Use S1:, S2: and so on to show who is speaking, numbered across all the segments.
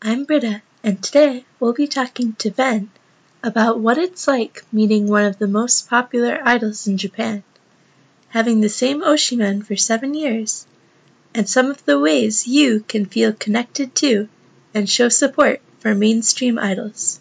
S1: I'm Britta, and today we'll be talking to Ben about what it's like meeting one of the most popular idols in Japan, having the same Oshimen for 7 years, and some of the ways you can feel connected to and show support for mainstream idols.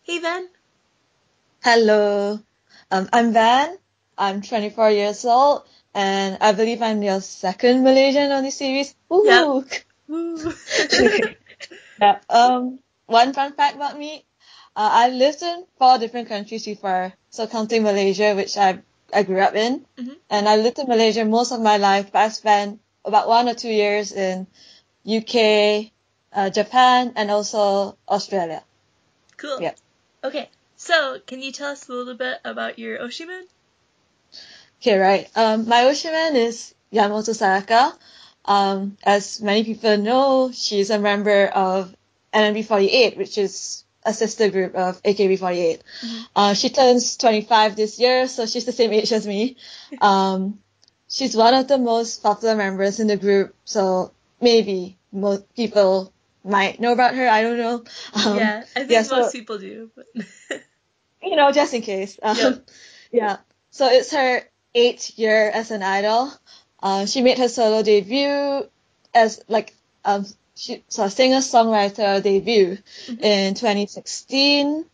S1: Hey Ben!
S2: Hello, I'm Van. I'm 24 years old, and I believe I'm your second Malaysian on this series. Woohoo!
S1: Yep. Woo.
S2: Yeah. One fun fact about me, I've lived in 4 different countries before, so counting Malaysia, which I grew up in, and I lived in Malaysia most of my life, but I spent about 1 or 2 years in UK, Japan, and also Australia.
S1: Cool.
S2: Yeah.
S1: Okay, so can you tell us a little bit about your Oshimen?
S2: Okay, right. My Oshimen is Yamamoto Sayaka. As many people know, she's a member of NMB48, which is a sister group of AKB48. She turns 25 this year, so she's the same age as me. She's one of the most popular members in the group, so maybe most people might know about her. I don't know.
S1: Yeah, I think most people do. But
S2: just in case.
S1: Yep.
S2: Yeah. So it's her 8th year as an idol. She made her solo debut as a singer-songwriter debut in 2016,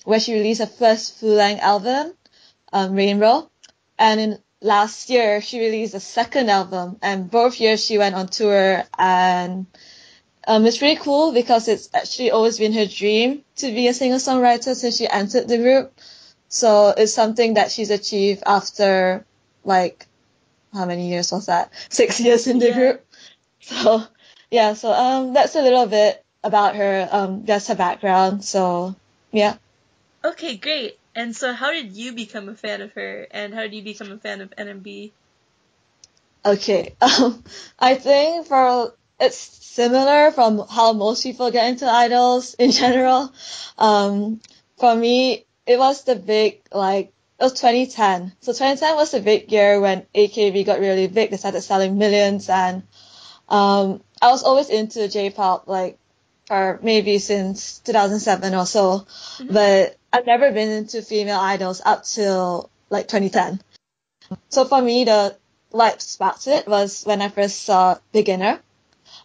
S2: where she released her first full-length album, Rainbow. And in last year, she released a second album, and both years she went on tour, and it's really cool because it's actually always been her dream to be a singer-songwriter since she entered the group. So it's something that she's achieved after, how many years was that? 6 years in the group. So, yeah, so that's a little bit about her, just her background. So, yeah.
S1: Okay, great. And so how did you become a fan of her, and how did you become a fan of NMB?
S2: Okay, I think it's similar from how most people get into idols in general. For me, it was it was 2010. So 2010 was the big year when AKB got really big. They started selling millions, and I was always into J-pop, for maybe since 2007 or so. But I've never been into female idols up till 2010. So for me, the light sparked it was when I first saw Beginner.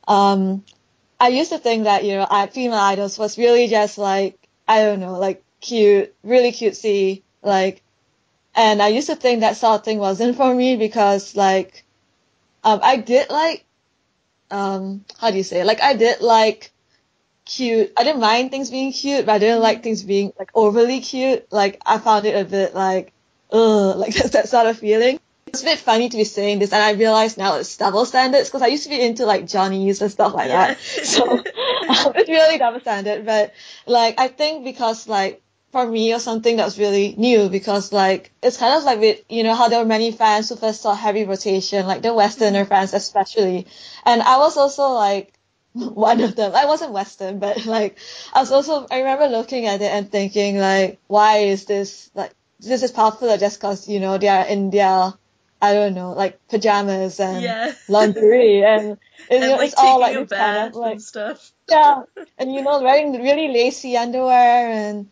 S2: I used to think that, female idols was really just cute, really cutesy, and I used to think that sort of thing wasn't for me because, I did how do you say it? I did cute. I didn't mind things being cute, but I didn't like things being, overly cute. I found it a bit that's that sort of feeling. It's a bit funny to be saying this, and I realize now it's double standards because I used to be into Johnny's and stuff like that. So it's really double standard. But I think because for me or something that was really new because it's kind of with how there were many fans who first saw Heavy Rotation, the Westerner fans especially, and I was also one of them. I wasn't Western, but I remember looking at it and thinking why is this this is popular just because they are in their I don't know, pajamas and lingerie and it's all this kind of
S1: and stuff.
S2: Yeah, and wearing really lacy underwear and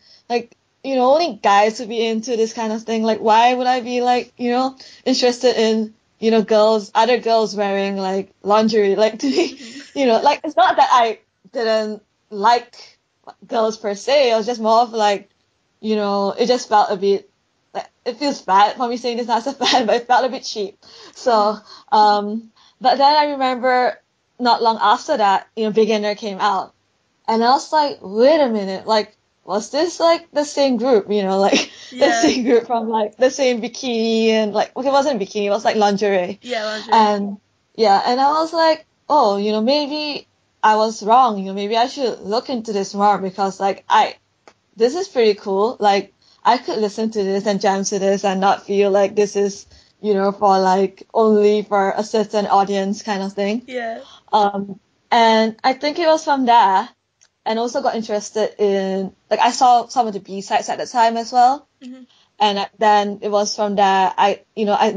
S2: only guys would be into this kind of thing. Why would I be interested in other girls wearing lingerie? To me, it's not that I didn't like girls per se. It was just more of it just felt a bit it feels bad for me saying this now as a fan, but it felt a bit cheap. So, but then I remember not long after that, Beginner came out. And I was like, wait a minute, was this the same group, the same group from the same bikini and it wasn't bikini, it was lingerie.
S1: Yeah, lingerie.
S2: And I was like, oh, maybe I was wrong, maybe I should look into this more because this is pretty cool. Like, I could listen to this and jam to this and not feel like this is, for like only for a certain audience kind of thing.
S1: Yeah.
S2: And I think it was from there, and also got interested in, like, I saw some of the B-sides at the time as well.
S1: Mm-hmm.
S2: And then it was from there, I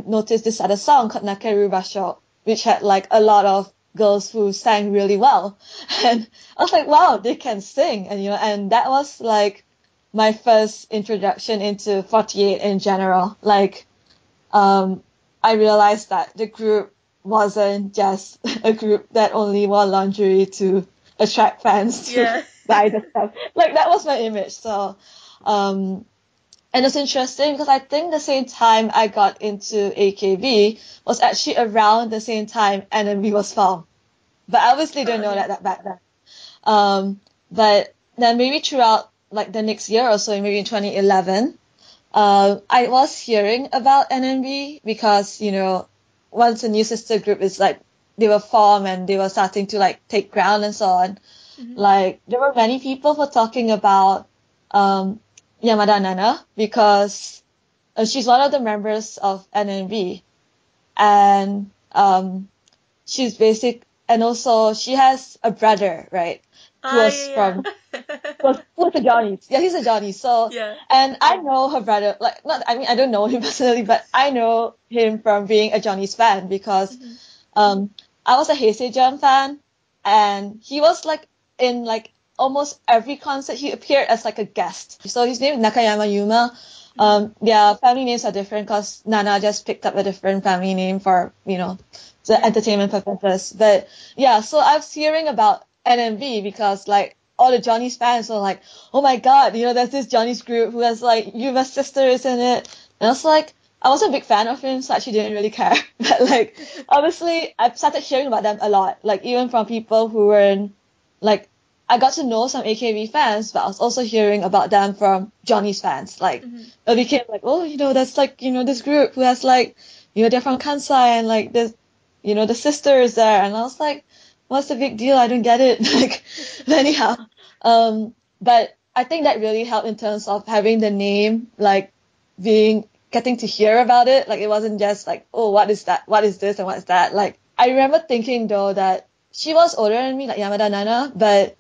S2: noticed this other song called Nakeru Basho, which had like a lot of girls who sang really well. And I was like, wow, they can sing. And, and that was like my first introduction into 48 in general. Like, I realized that the group wasn't just a group that only wore lingerie to attract fans to buy the stuff. Like, that was my image. So, and it's interesting because I think the same time I got into AKB was actually around the same time NMB was formed. But I obviously didn't know that back then. But then maybe throughout like the next year or so, maybe in 2011, I was hearing about NMB because, once a new sister group is like, they were formed and they were starting to like take ground and so on. Mm-hmm. Like, there were many people who were talking about, Yamada Nana because she's one of the members of NMB, and she's basic, and also she has a brother, right? Who was a Johnny. Yeah, he's a Johnny. So and I know her brother, like, not, I mean, I don't know him personally, but I know him from being a Johnny's fan because I was a Heisei Jump fan, and he was like in like almost every concert he appeared as like a guest. So his name is Nakayama Yuma. Their family names are different because Nana just picked up a different family name for, the entertainment purposes. But yeah, so I was hearing about NMB because like all the Johnny's fans were like, oh my god, there's this Johnny's group who has like Yuma's sisters in it. And I was like, I wasn't a big fan of him, so I actually didn't really care. But like, obviously, I started hearing about them a lot. Like, even from people who were in, like, I got to know some AKB fans, but I was also hearing about them from Johnny's fans. Like, it became like, oh, that's like, this group who has like, they're from Kansai and like the sister is there. And I was like, what's the big deal? I don't get it. Like, anyhow. But I think that really helped in terms of having the name, like, getting to hear about it. Like, it wasn't just like, oh, what is that? What is this? And what is that? Like, I remember thinking though that she was older than me, like Yamada Nana, but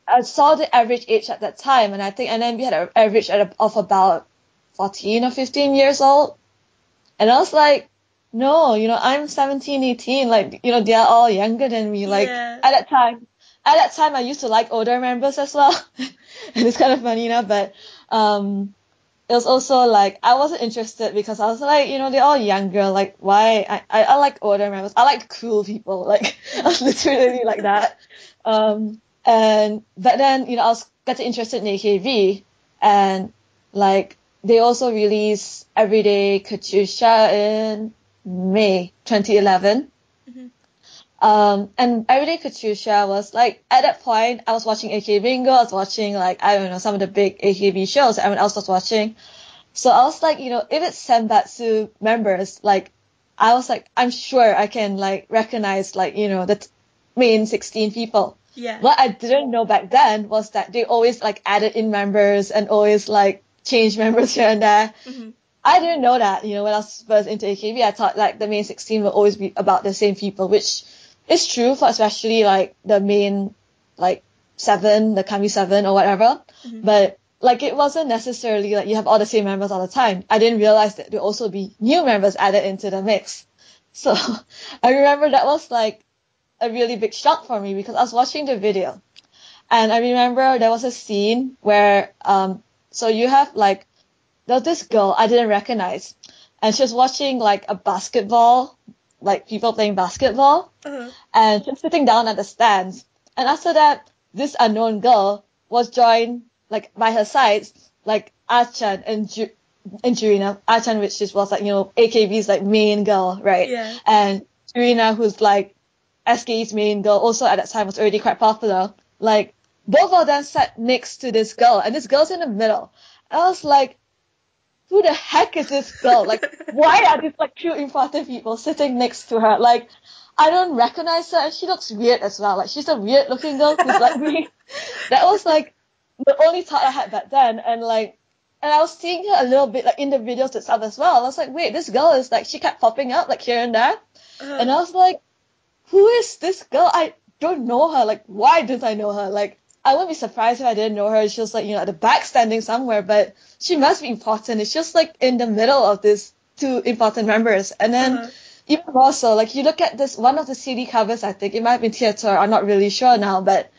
S2: I saw the average age at that time, and I think NMB had an average of about 14 or 15 years old. And I was like, no, I'm 17, 18, like, they're all younger than me. Like, at that time, I used to like older members as well. And it's kind of funny now, but, it was also like, I wasn't interested because I was like, they're all younger. Like, why? I like older members. I like cool people. Like, I was literally like that. But then, I was getting interested in AKB, and like, they also released Everyday Katusha in May 2011. And Everyday Katusha was like, at that point, I was watching AK Bingo, I was watching like, I don't know, some of the big AKB shows everyone else was watching. So I was like, if it's Senbatsu members, like, I was like, I'm sure I can like recognize like, the main 16 people.
S1: Yeah.
S2: What I didn't know back then was that they always like added in members and always like changed members here and there. I didn't know that, when I was first into AKB, I thought like the main 16 will always be about the same people, which is true for especially like the main like 7, the Kami 7 or whatever. But like it wasn't necessarily like you have all the same members all the time. I didn't realize that there will also be new members added into the mix. So I remember that was like a really big shock for me because I was watching the video. And I remember there was a scene where, so you have like, there was this girl I didn't recognize, and she was watching like a basketball, like people playing basketball, and she was sitting down at the stands. And after that, this unknown girl was joined like by her sides, like Achan and Jurina. Achan, which was like, AKB's like main girl, right?
S1: Yeah.
S2: And Jurina, who's like SKE's main girl, also at that time was already quite popular. Like, both of them sat next to this girl, and this girl's in the middle. I was like, who the heck is this girl? Like, why are these like two important people sitting next to her? Like, I don't recognize her, and she looks weird as well. Like, she's a weird looking girl who's like me. That was like the only thought I had back then. And I was seeing her a little bit like in the videos itself as well. I was like, wait, this girl is like, she kept popping up like here and there. And I was like, who is this girl? I don't know her. Like, why didn't I know her? Like, I wouldn't be surprised if I didn't know her. She was like, at the back standing somewhere, but she must be important. It's just like in the middle of these two important members. And then even more so, like you look at this, one of the CD covers, I think it might have been Theater, I'm not really sure now, but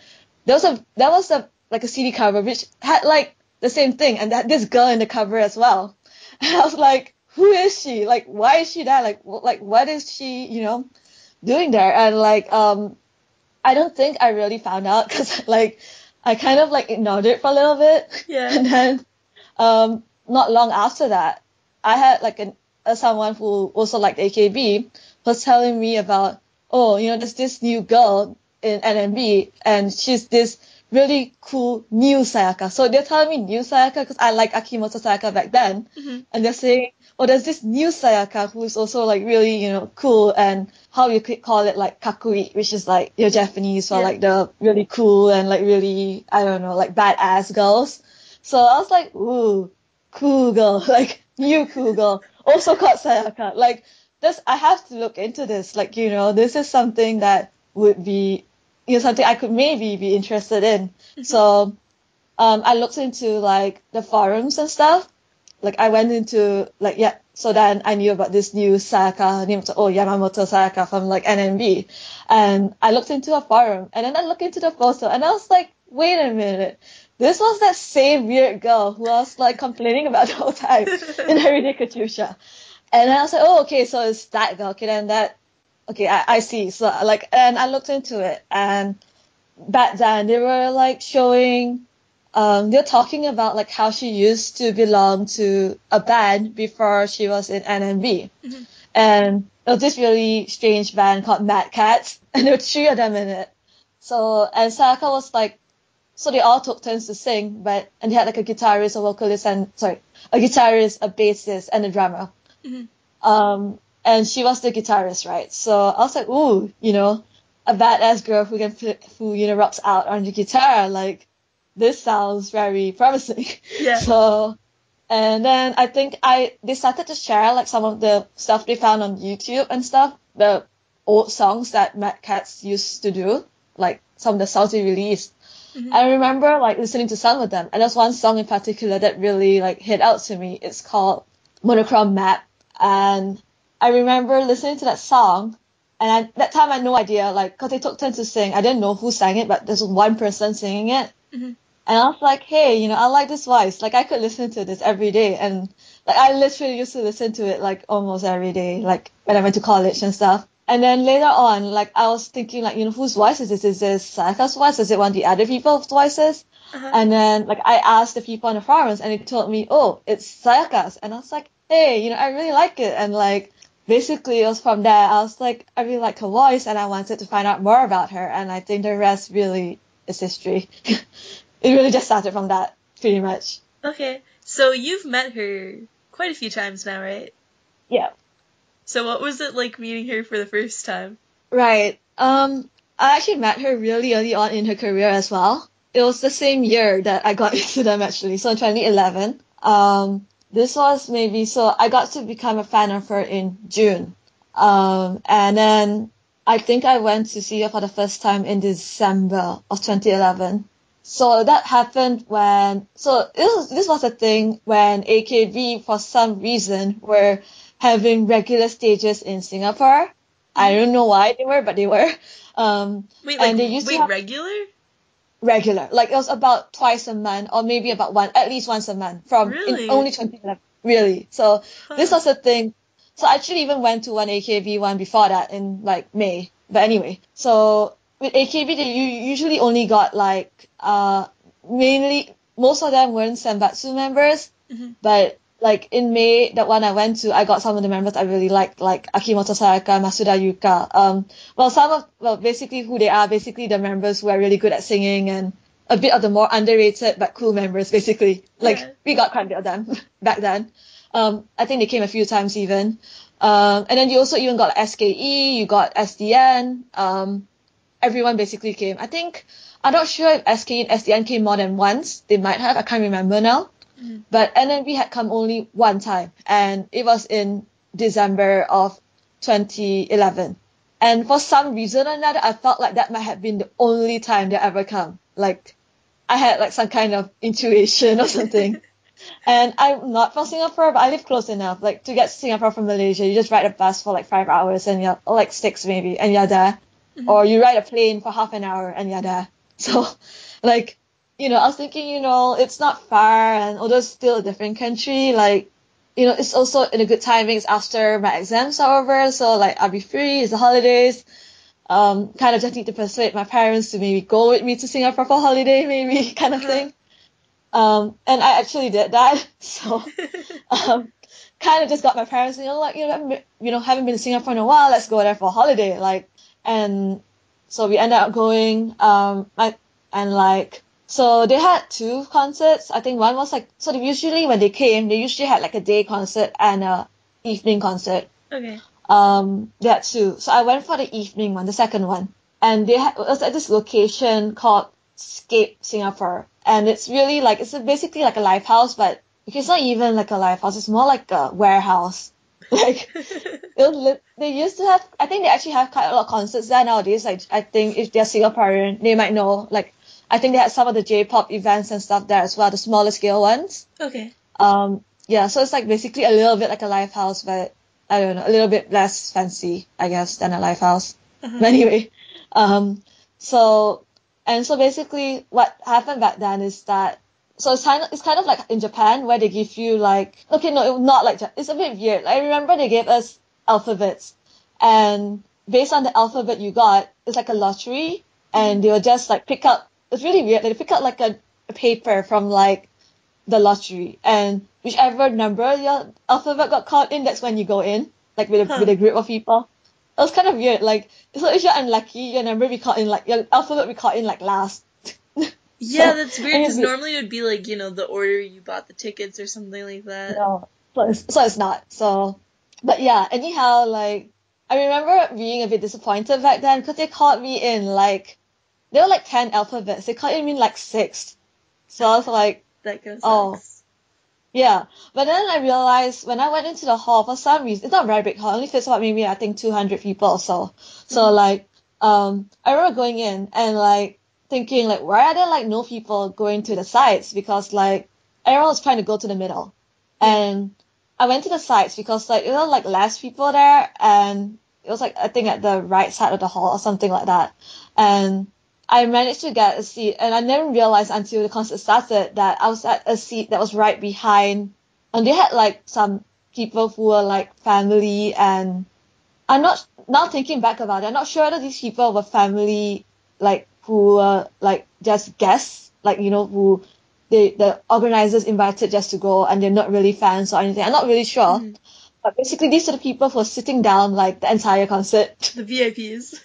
S2: there was a like a CD cover which had like the same thing, and that this girl in the cover as well. And I was like, who is she? Like, why is she there? Like what is she, doing there? And I don't think I really found out because like I kind of like ignored it for a little bit.
S1: Yeah.
S2: And then not long after that, I had like someone who also liked AKB was telling me about, there's this new girl in NMB and she's this really cool new Sayaka. So they're telling me new Sayaka because I like Akimoto Sayaka back then.
S1: Mm-hmm.
S2: And they're saying, there's this new Sayaka who's also like really, cool, and how you could call it like kakui, which is like Japanese for like the really cool and like really, I don't know, like badass girls. So I was like, ooh, cool girl, like new cool girl, also called Sayaka. Like this, I have to look into this. Like, this is something that would be, something I could maybe be interested in.
S1: Mm-hmm.
S2: So I looked into like the forums and stuff. Like I went into so then I knew about this new Sayaka, named Yamamoto Sayaka from like NMB. And I looked into a forum and then I looked into the photo and I was like, wait a minute. This was that same weird girl who I was like complaining about the whole time in Everyday Katyusha. And I was like, okay, so it's that girl. Okay, then I see. So and I looked into it, and back then they were like showing, they're talking about like how she used to belong to a band before she was in NMB.
S1: Mm-hmm.
S2: And it was this really strange band called Mad Cats, and there were 3 of them in it. So, and Sayaka was like, so they all took turns to sing, and they had like a guitarist, a vocalist, a guitarist, a bassist, and a drummer.
S1: Mm-hmm.
S2: And she was the guitarist, right? So I was like, ooh, a badass girl who rocks out on the guitar. Like, this sounds very promising.
S1: Yeah.
S2: So, and then I think they started to share like some of the stuff they found on YouTube and stuff, the old songs that Mad Cats used to do, like some of the songs they released. Mm-hmm. I remember like listening to some of them, and there's one song in particular that really like hit out to me. It's called Monochrome Map, and I remember listening to that song, and that time I had no idea, like, cause they took turns to sing. I didn't know who sang it, but there's one person singing it.
S1: Mm-hmm.
S2: And I was like, hey, I like this voice. Like, I could listen to this every day. And like, I literally used to listen to it like almost every day, like when I went to college and stuff. And then later on, like, I was thinking like, whose voice is this? Is this Sayaka's voice? Is it one of the other people's voices? Uh-huh. And then like, I asked the people on the forums and they told me, oh, it's Sayaka's. And I was like, hey, I really like it. And like, basically it was from there. I was like, I really like her voice and I wanted to find out more about her. And I think the rest really is history. It really just started from that, pretty much.
S1: Okay, so you've met her quite a few times now, right?
S2: Yeah.
S1: So what was it like meeting her for the first time?
S2: Right. I actually met her really early on in her career as well. It was the same year that I got into them actually, so in 2011. This was so I got to become a fan of her in June. And then I think I went to see her for the first time in December of 2011. So that happened this was a thing when AKB for some reason were having regular stages in Singapore. I don't know why they were, but they were.
S1: Regular?
S2: Regular. Like it was about twice a month or maybe at least once a month
S1: really?
S2: In only 2011. Really. So This was a thing. So I actually even went to one AKB one before that in like May. But anyway, so with AKB, they usually only got like, mainly, most of them weren't Senbatsu members, mm-hmm. But like in May, that one I went to, I got some of the members I really liked, like Akimoto Sayaka, Masuda Yuka. Basically who they are, basically the members who are really good at singing and a bit of the more underrated but cool members, basically. Like, we got quite a bit of them back then. I think they came a few times even. And then you also even got SKE, you got SDN, everyone basically came. I think I'm not sure if SK and SDN came more than once. They might have. I can't remember now. But NMB had come only one time, and it was in December of 2011. And for some reason or another, I felt like that might have been the only time they ever come. Like, I had like some kind of intuition or something. And I'm not from Singapore, but I live close enough. Like, to get to Singapore from Malaysia, you just ride a bus for like 5 hours and you're, or like 6 maybe, and you're there. Or you ride a plane for half an hour and you're there. So, like, I was thinking, it's not far, and although it's still a different country, like, it's also in a good timings after my exams are over, so like I'll be free, it's the holidays. Kind of just need to persuade my parents to maybe go with me to Singapore for holiday, maybe, kind of thing. And I actually did that, so kind of just got my parents, haven't been to Singapore in a while, let's go there for a holiday, like, and so we ended up going, so they had 2 concerts. I think one was like, so they usually, when they came, they usually had like a day concert and a evening concert.
S1: Okay.
S2: They had 2. So I went for the evening one, the second one. And it was at this location called Scape Singapore. And it's really like, it's basically like a live house, but it's not even like a live house. It's more like a warehouse. Like, they used to have, I think they actually have quite a lot of concerts there nowadays. Like, I think if they're Singaporean, they might know, like, I think they had some of the J-pop events and stuff there as well, the smaller scale ones.
S1: Okay.
S2: Yeah, so it's like basically a little bit like a live house, but I don't know, a little bit less fancy, I guess, than a live house. But anyway, so basically what happened back then is that, so it's kind of like in Japan where they give you like, okay, no, not like, it's a bit weird. I remember they gave us alphabets, and based on the alphabet you got, it's like a lottery, and they will just like pick up, it's really weird, they pick up like a paper from like the lottery, and whichever number your alphabet got caught in, that's when you go in, like with a group of people. It was kind of weird, like, so if you're unlucky, your number be caught in like, your alphabet be caught in like last.
S1: Yeah, so, that's weird, because normally it would be like, the order you bought the tickets or something like that.
S2: No, so it's not. So, but yeah, anyhow, like, I remember being a bit disappointed back then because they caught me in like, there were like 10 alphabets. They caught me in like 6th. So I was like,
S1: that goes
S2: oh. Yeah. But then I realized when I went into the hall, for some reason, it's not a very big hall, it only fits about maybe, I think, 200 people or so. So like, I remember going in and like thinking like, why are there like no people going to the sides? Because like, everyone was trying to go to the middle. And I went to the sides because like, there were like less people there, and it was like, I think at the right side of the hall or something like that. And I managed to get a seat, and I never realized until the concert started that I was at a seat that was right behind, and they had like some people who were like family, and I'm not, now thinking back about it, I'm not sure whether these people were family, like who were like just guests, like, who the organizers invited just to go, and they're not really fans or anything. I'm not really sure. But basically these are the people who were sitting down like the entire concert.
S1: The VIPs.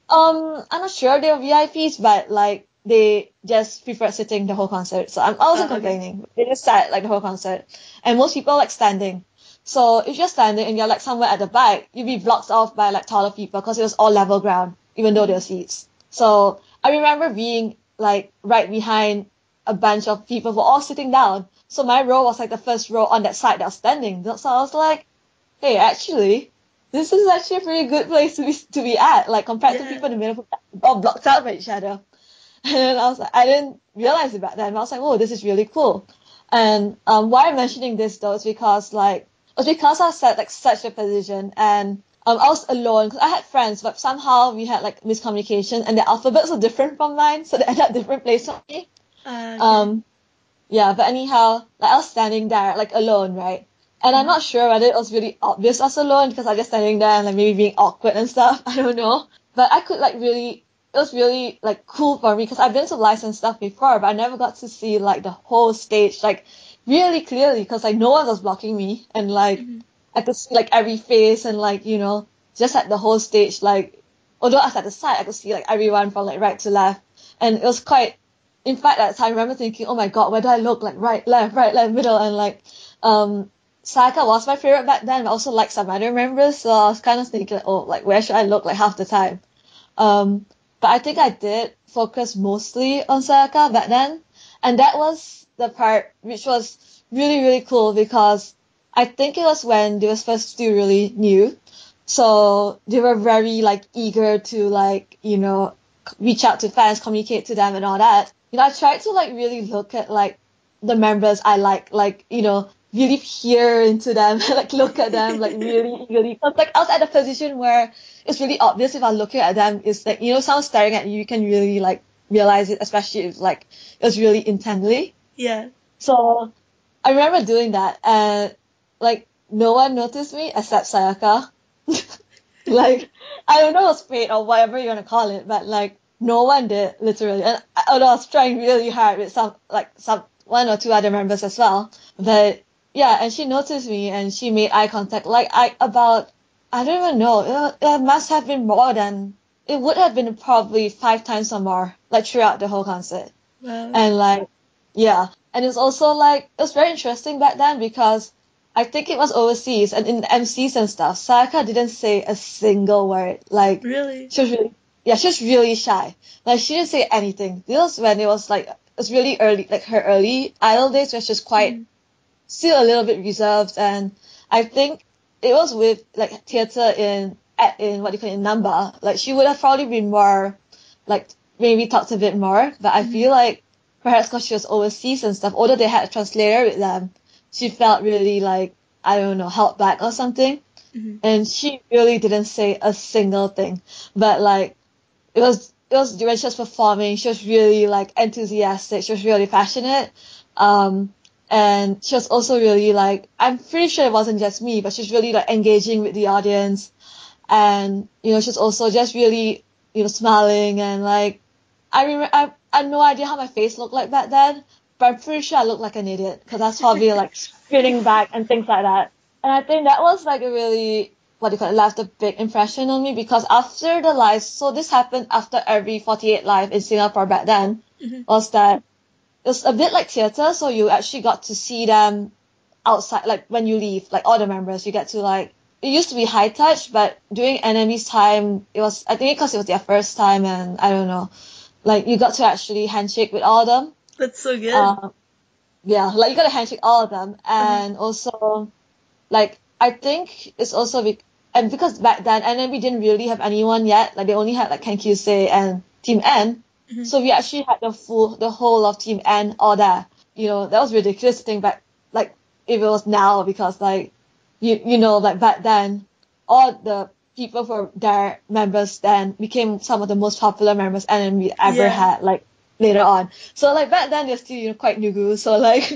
S2: I'm not sure they were VIPs, but like they just preferred sitting the whole concert. So I wasn't complaining. Okay. They just sat like the whole concert, and most people like standing. So if you're standing and you're like somewhere at the back, you'll be blocked off by like taller people because it was all level ground, even though there were seats. So I remember being like right behind a bunch of people who were all sitting down. So my row was like the first row on that side that was standing. So I was like, hey, actually, this is actually a pretty good place to be at, like compared to people in the middle who all blocked out by each other. And then I was like, I didn't realize it back then. I was like, oh, this is really cool. And why I'm mentioning this though is because I was at like such a position, and I was alone because I had friends, but somehow we had like miscommunication, and the alphabets were different from mine, so they ended up different places for me. Okay. Yeah, but anyhow, like I was standing there like alone, right? And I'm not sure whether it was really obvious I was alone because I was just standing there and like maybe being awkward and stuff. I don't know. But I could it was really like cool for me because I've been to lives and stuff before, but I never got to see like the whole stage like really clearly because like no one was blocking me, and like I could see like every face, and like, just at the whole stage, like although I was at the side, I could see like everyone from like right to left. And it was quite, in fact, at the time I remember thinking, oh my god, where do I look? Like right, left, middle, and like Sayaka was my favorite back then, but I also like some other members, so I was kind of thinking, oh, like where should I look like half the time? But I think I did focus mostly on Sayaka back then. And that was the part which was really, really cool because I think it was when they were first still really new. So they were very like eager to like, you know, reach out to fans, communicate to them and all that. You know, I tried to like really look at like the members I like, you know, really peer into them, like look at them, like really, cause like I was at a position where it's really obvious if I'm looking at them, it's like, you know, someone staring at you, you can really like realize it, especially if like it was really intently.
S1: Yeah.
S2: So I remember doing that and like no one noticed me except Sayaka. Like, I don't know if it was fate or whatever you want to call it, but like no one did, literally. And although I was trying really hard with some one or two other members as well. But yeah, and she noticed me and she made eye contact. Like I don't even know. It must have been more than, it would have been probably 5 times or more, like throughout the whole concert.
S1: Wow.
S2: And like, yeah. And it's also like, it was very interesting back then because I think it was overseas and in the MCs and stuff, Sayaka didn't say a single word. Like,
S1: Really?
S2: she was really shy. Like, she didn't say anything. This was when it was like, it was really early, like her early idol days where she was quite, still a little bit reserved. And I think it was with like theater in what do you call it, in number. Like, she would have probably been more, like, maybe talked a bit more. But I feel like perhaps because she was overseas and stuff, although they had a translator with them, she felt really like, I don't know, held back or something. And she really didn't say a single thing. But like, it was when she was performing, she was really like enthusiastic, she was really passionate. And she was also really like, I'm pretty sure it wasn't just me, but she's really like engaging with the audience. And, you know, she's also just really, you know, smiling and like, I had no idea how my face looked like back then, but I'm pretty sure I looked like an idiot because I was probably like spinning back and things like that. And I think that was like a really, what do you call it, left a big impression on me because after the live, so this happened after every 48 live in Singapore back then, was that it was a bit like theater, so you actually got to see them outside, like when you leave, like all the members, you get to like, it used to be high touch, but during NMB's time, it was, I think because it was their first time and I don't know, like you got to actually handshake with all of them.
S1: That's so good.
S2: Yeah, like you got to handshake all of them. And also, like, I think it's also, and because back then NMB didn't really have anyone yet, like they only had like Ken Kyusei and Team N. So we actually had the whole of Team N all there. You know, that was ridiculous to think back, like, if it was now, because like, you know, like back then, all the people who were their members then became some of the most popular members NMB ever had, like, later on. So like back then they're still, you know, quite nugu, so like,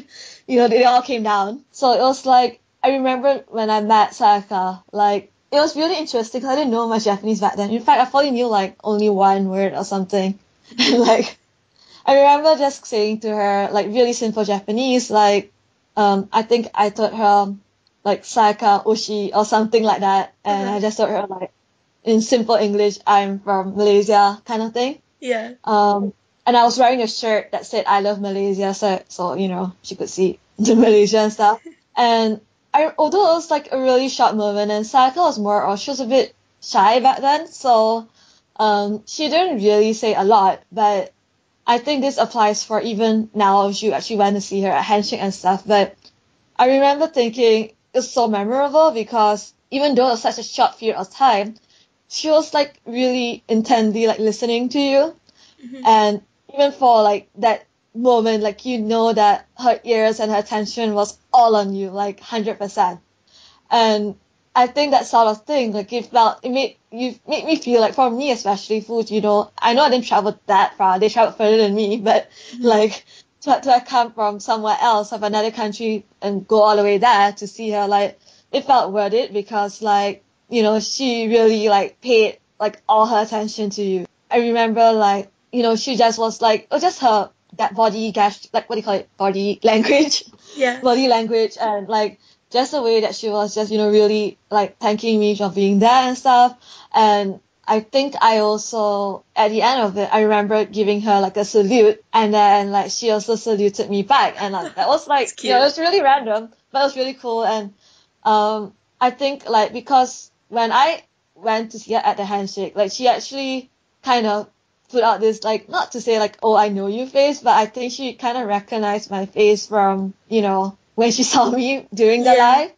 S2: you know, they all came down. So it was like, I remember when I met Sayaka, like, it was really interesting because I didn't know much Japanese back then. In fact, I probably knew like only one word or something. And like, I remember just saying to her, like, really simple Japanese, like, I think I told her, like, Sayaka Oshi or something like that. And I just told her, like, in simple English, I'm from Malaysia kind of thing.
S1: Yeah.
S2: And I was wearing a shirt that said, I love Malaysia. So you know, she could see the Malaysia and stuff. And although it was like a really short moment and Sayaka was she was a bit shy back then. So, she didn't really say a lot, but I think this applies for even now if you actually went to see her at handshake and stuff. But I remember thinking it's so memorable because even though it was such a short period of time, she was like really intently like listening to you. And even for like that moment, like you know that her ears and her attention was all on you, like 100%. And I think that sort of thing, like it made me feel like, for me especially, food, you know, I know I didn't travel that far, they traveled further than me, but like to come from somewhere else, of another country, and go all the way there to see her, like it felt worth it because like, you know, she really like paid like all her attention to you. I remember like, you know, she just was like, just her, that body like what do you call it, body language, body language, and like just the way that she was just, you know, really like thanking me for being there and stuff. And I think I also, at the end of it, I remember giving her like a salute, and then like she also saluted me back, and like, that was like, you know, it was really random, but it was really cool. And I think like, because when I went to see her at the handshake, like she actually kind of put out this, like, not to say like, oh, I know you face, but I think she kind of recognized my face from, you know, when she saw me during the live.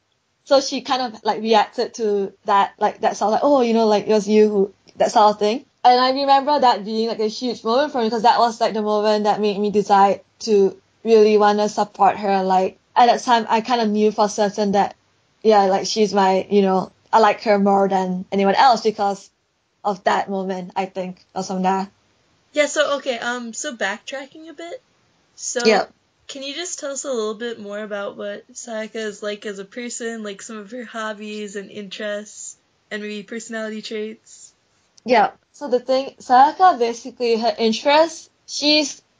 S2: So she kind of like reacted to that, like that sort of like, oh, you know, like it was you who, that sort of thing. And I remember that being like a huge moment for me, because that was like the moment that made me decide to really want to support her. Like at that time, I kind of knew for certain that, yeah, like she's my, you know, I like her more than anyone else because of that moment, I think, or from there.
S1: Yeah, so okay, so backtracking a bit. So
S2: Yeah.
S1: Can you just tell us a little bit more about what Sayaka is like as a person, like some of her hobbies and interests, and maybe personality traits?
S2: Yeah. So the thing, Sayaka, basically, her interests,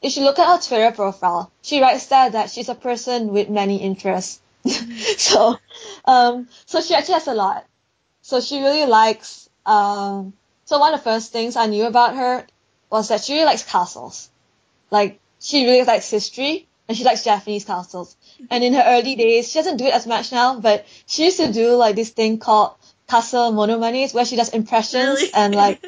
S2: if you look at her Twitter profile, she writes there that she's a person with many interests. So she actually has a lot. So she really likes, so one of the first things I knew about her was that she really likes castles. Like, she really likes history, and she likes Japanese castles. And in her early days, she doesn't do it as much now, but she used to do like this thing called castle monomanes, where she does impressions
S1: Really?
S2: and like,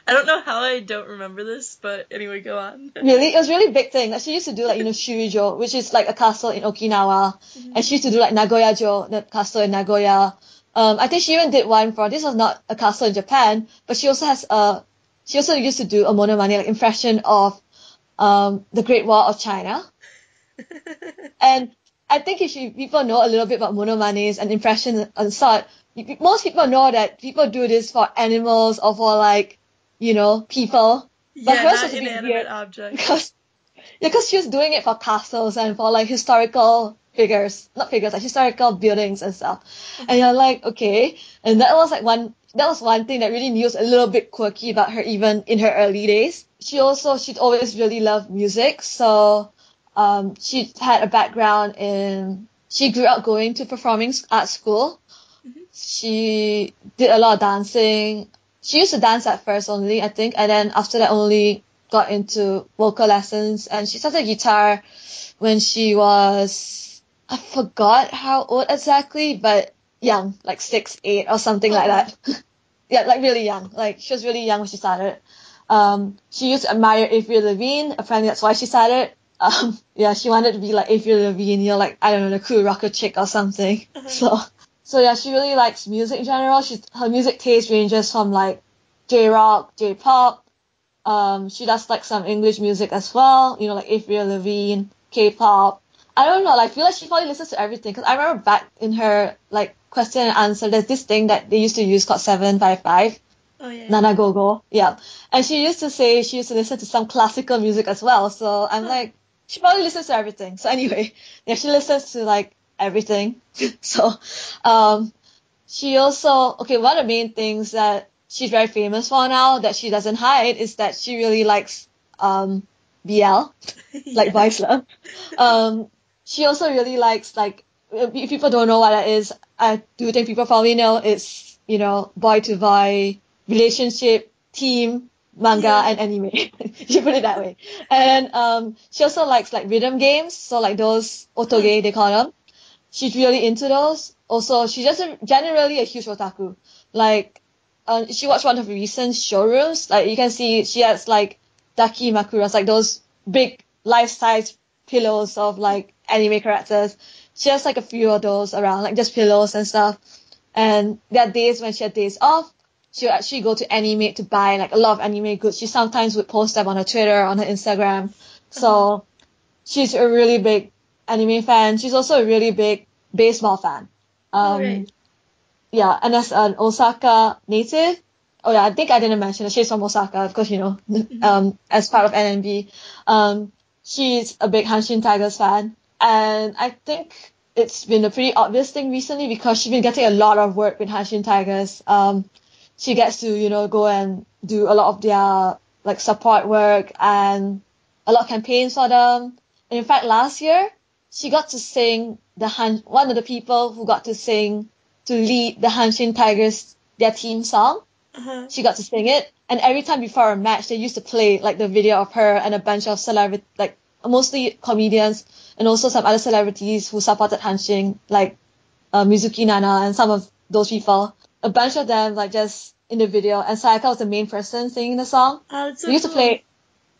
S1: I don't know how I don't remember this, but anyway, go on.
S2: really, it was a really big thing. Like, she used to do like, you know, Shurijo, which is like a castle in Okinawa. And she used to do like Nagoya-jo, the castle in Nagoya. I think she even did one for, this was not a castle in Japan, but she also used to do a monomane, like impression of, the Great Wall of China. And I think if people know a little bit about monomanes and impression and sort, most people know that people do this for animals or for like, you know, people. But
S1: Yeah,
S2: hers
S1: not
S2: was a bit
S1: inanimate
S2: weird
S1: objects.
S2: because she was doing it for castles and for like historical figures, not figures, like historical buildings and stuff. And you're like, okay. And that was one thing that really was a little bit quirky about her even in her early days. She'd always really loved music. So, she had a background she grew up going to performing arts school. She did a lot of dancing. She used to dance at first only, I think, and then after that only got into vocal lessons, and she started guitar when she was, I forgot how old exactly, but young, like 6, 8 or something like that. Yeah, like really young. Like she was really young when she started. She used to admire Avril Lavigne. Apparently that's why she started. Yeah, she wanted to be like Avril Lavigne, you know, like, I don't know, the cool rocker chick or something. So yeah, she really likes music in general. Her music taste ranges from like J-rock, J-pop. She does like some English music as well, you know, like Avril Lavigne, K-pop. I don't know, like, I feel like she probably listens to everything. Cause I remember back in her like question and answer, there's this thing that they used to use called 755.
S1: Oh yeah.
S2: Nana Gogo, yeah. And she used to say she used to listen to some classical music as well. So I'm like, she probably listens to everything. So anyway, yeah, she listens to like everything. So, she also, okay, one of the main things that she's very famous for now that she doesn't hide is that she really likes, BL, like boys love. She also really likes, like, if people don't know what that is, I do think people probably know it's, you know, boy to boy relationship, team, manga, and anime. You put it that way. And she also likes like rhythm games, so like those otoge they call them. She's really into those. Also, she's just generally a huge otaku. Like, she watched one of the recent showrooms. Like, you can see she has like daki makuras, like those big life-size pillows of like anime characters. She has like a few of those around, like just pillows and stuff. And there are days when she had days off, she would actually go to anime to buy like a lot of anime goods. She sometimes would post them on her Twitter, on her Instagram. So she's a really big anime fan. She's also a really big baseball fan. Yeah, and as an Osaka native, oh yeah, I think I didn't mention that she's from Osaka, of course, you know, as part of NMB. She's a big Hanshin Tigers fan, and I think it's been a pretty obvious thing recently because she's been getting a lot of work with Hanshin Tigers. She gets to, you know, go and do a lot of their like support work and a lot of campaigns for them. And in fact, last year she got to sing one of the people who got to lead the Hanshin Tigers, their team song. She got to sing it, and every time before a match, they used to play like the video of her and a bunch of celebrities, like mostly comedians and also some other celebrities who supported Hanshin, like Mizuki Nana and some of those people. A bunch of them like just in the video, and Sayaka was the main person singing the song.
S1: Oh, that's so
S2: They used to
S1: cool.
S2: play,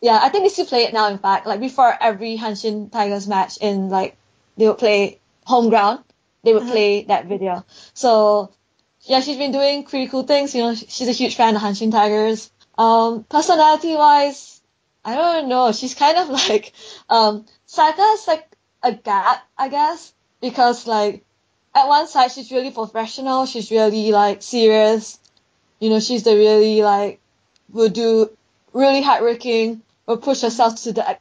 S2: yeah, I think they still play it now, in fact. Like, before every Hanshin Tigers match they would play home ground, they would play that video. So, yeah, she's been doing pretty cool things. You know, she's a huge fan of Hanshin Tigers. Personality-wise, I don't know. She's kind of like, Sayaka is like a gap, I guess, because like, at one side, she's really professional, she's really like serious, you know, she's the really like, will do really hardworking, will push herself to the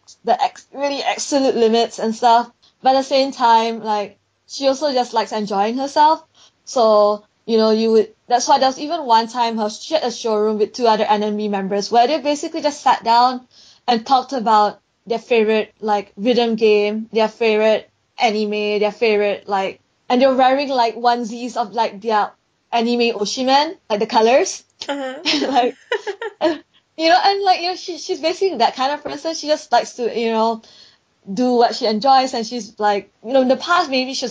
S2: really absolute limits and stuff. But at the same time, like, she also just likes enjoying herself. So, you know, that's why there was even one time she had a showroom with 2 other NMB members where they basically just sat down and talked about their favorite, like, rhythm game, their favorite anime, their favorite, like, and they're wearing, like, onesies of, like, their anime Oshimen, like, the colors. Like, you know, and, like, you know, she's basically that kind of person. She just likes to, you know, do what she enjoys, and she's, like, you know, in the past, maybe she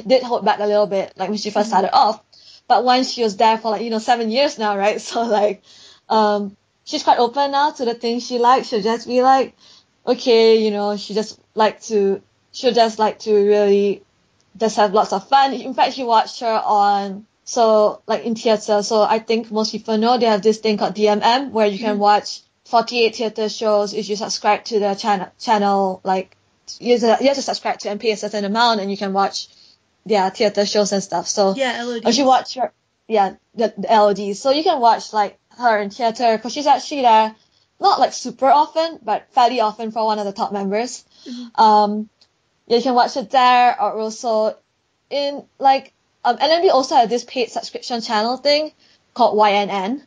S2: did hold back a little bit, like, when she first started off. But once she was there for, like, you know, 7 years now, right? So, like, she's quite open now to the things she likes. She'll just be like, okay, you know, she'll just like to really just have lots of fun. In fact, you watch her in theater. So I think most people know they have this thing called DMM where you can watch 48 theater shows if you subscribe to the channel. Like, you have to subscribe to and pay a certain amount, and you can watch their theater shows and stuff. So
S1: yeah, LODs.
S2: If you watch her, the LODs. So you can watch like her in theater because she's actually there, not like super often, but fairly often for one of the top members. You can watch it there, or also in like NMB also have this paid subscription channel thing called YNN.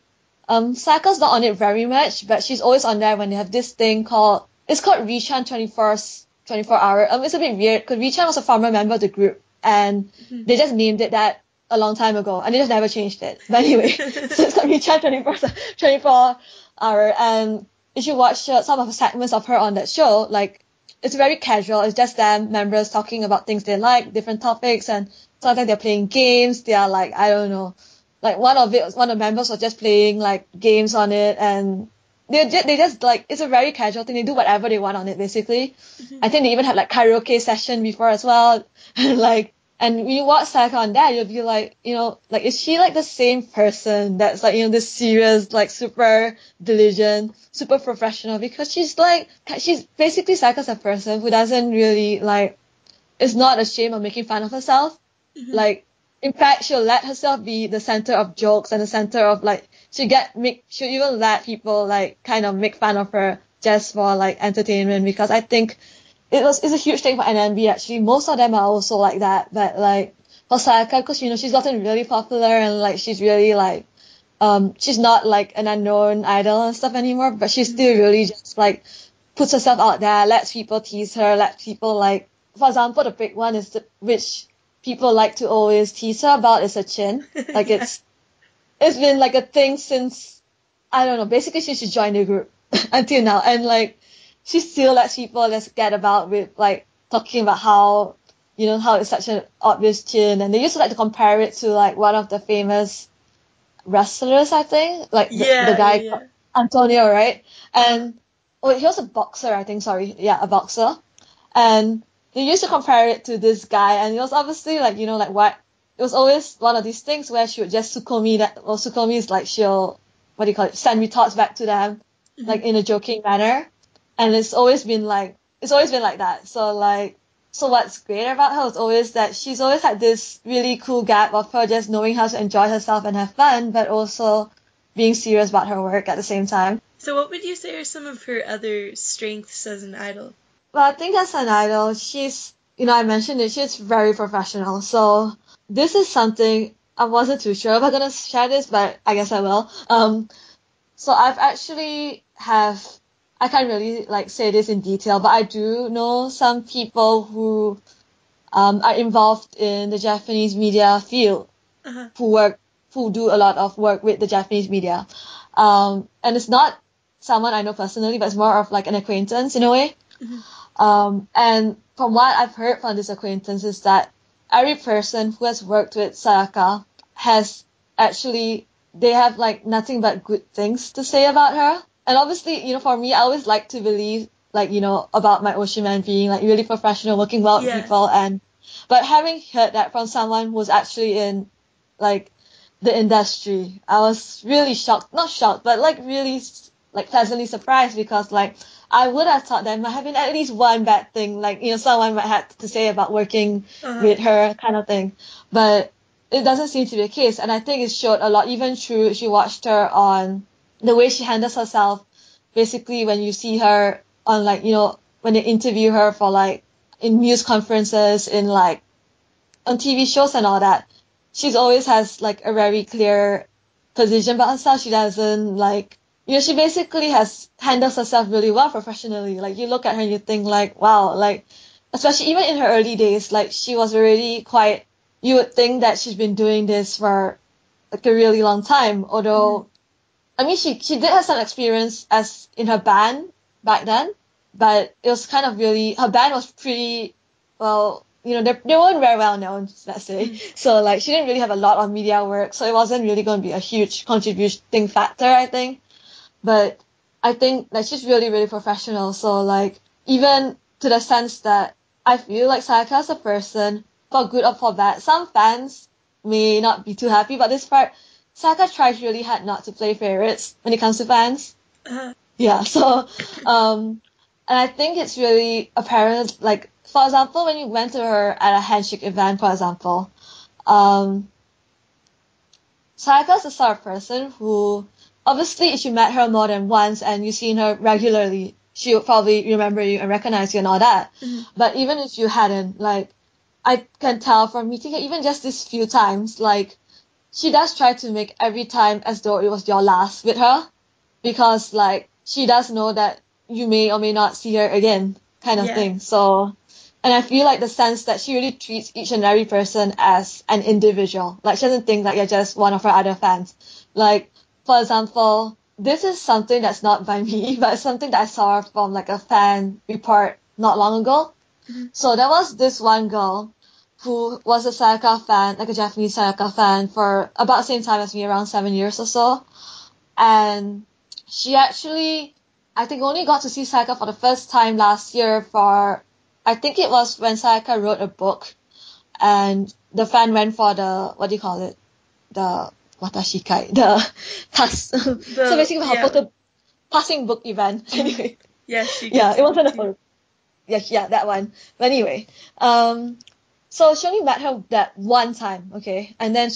S2: Sayaka's not on it very much, but she's always on there when they have this thing called Rechan 24 hour. It's a bit weird because Rechan was a former member of the group, and they just named it that a long time ago, and they just never changed it. But anyway, so it's called Rechan 24 hour, and if you watch some of the segments of her on that show, like, it's very casual. It's just them, members, talking about things they like, different topics, and sometimes they're playing games. They are like, I don't know, like one of the members was just playing like games on it, and they just like, it's a very casual thing. They do whatever they want on it, basically. I think they even had like karaoke session before as well, and like, and when you watch Sayaka on that, you'll be like, you know, like, is she like the same person that's like, you know, this serious, like, super diligent, super professional? Because she's basically Sayaka's a person who doesn't really, like, is not ashamed of making fun of herself. Like, in fact, she'll let herself be the center of jokes and the center of, like, she'll even let people, like, kind of make fun of her just for, like, entertainment, because I think it's a huge thing for NMB, actually. Most of them are also like that, but, like, for Sayaka, because, you know, she's gotten really popular, and, like, she's really, like, she's not, like, an unknown idol and stuff anymore, but she still really just, like, puts herself out there, lets people tease her, lets people, like, for example, the big one is which people like to always tease her about is her chin. Like, it's been, like, a thing since, I don't know, basically since she joined the group until now, and, like, she still lets people just get about with, like, talking about how, you know, how it's such an obvious chin. And they used to like to compare it to, like, one of the famous wrestlers, I think. Like, the guy called Antonio, right? And, he was a boxer, I think, sorry. Yeah, a boxer. And they used to compare it to this guy. And it was obviously, like, you know, like, what? It was always one of these things where she would just Sukomi is like, she'll, what do you call it, send retorts back to them, like, in a joking manner. And it's always been like that. So what's great about her is always that she's always had this really cool gap of her just knowing how to enjoy herself and have fun, but also being serious about her work at the same time.
S1: So what would you say are some of her other strengths as an idol?
S2: Well, I think as an idol, she's, you know, I mentioned it, she's very professional. So this is something I wasn't too sure if I'm going to share this, but I guess I will. So I've actually I can't really, like, say this in detail, but I do know some people who are involved in the Japanese media field, who do a lot of work with the Japanese media. And it's not someone I know personally, but it's more of like an acquaintance in a way. And from what I've heard from this acquaintance is that every person who has worked with Sayaka has actually they have like nothing but good things to say about her. And obviously, for me, I always like to believe like, about my Oshimen being like really professional, working well with people, but having heard that from someone who's actually in like the industry, I was really shocked, not shocked, but like really like pleasantly surprised, because like I would have thought there might have been at least one bad thing, like, someone might have to say about working with her kind of thing. But it doesn't seem to be the case. And I think it showed a lot, even through, if you watched her on the way she handles herself, basically when you see her on like, when they interview her for like in news conferences, in like on TV shows and all that, she's always has like a very clear position about herself. She doesn't like, she basically handles herself really well professionally. Like you look at her and you think like, wow, like especially even in her early days, like she was already quite, you would think that she's been doing this for like a really long time. Although, I mean, she did have some experience as in her band back then, but it was kind of really, her band was pretty, well, they weren't very well known, let's say. So like she didn't really have a lot of media work, so it wasn't really going to be a huge contributing factor, I think. But I think like she's really, really professional. So like even to the sense that I feel like Sayaka as a person, for good or for bad, some fans may not be too happy about this part. Sayaka tries really hard not to play favorites when it comes to fans. Yeah, so and I think it's really apparent, like, for example, when you went to her at a handshake event, for example, Sayaka's the sort of person who, obviously, if you met her more than once and you've seen her regularly, she'll probably remember you and recognize you and all that. But even if you hadn't, like, I can tell from meeting her even just this few times, like, she does try to make every time as though it was your last with her, because, like, she does know that you may or may not see her again, kind of thing. So, and I feel like the sense that she really treats each and every person as an individual. Like, she doesn't think that you're just one of her other fans. Like, for example, this is something that's not by me, but it's something that I saw from, like, a fan report not long ago. So there was this one girl who was a Sayaka fan, like a Japanese Sayaka fan, for about the same time as me, around 7 years or so. And she actually, I think, only got to see Sayaka for the first time last year for, I think it was when Sayaka wrote a book, and the fan went for the, what do you call it? The Watashikai, the pass. So basically her photo passing book event. Anyway. Yeah, it wasn't a photo. Yeah, that one. But anyway, so she only met her that one time, okay? And then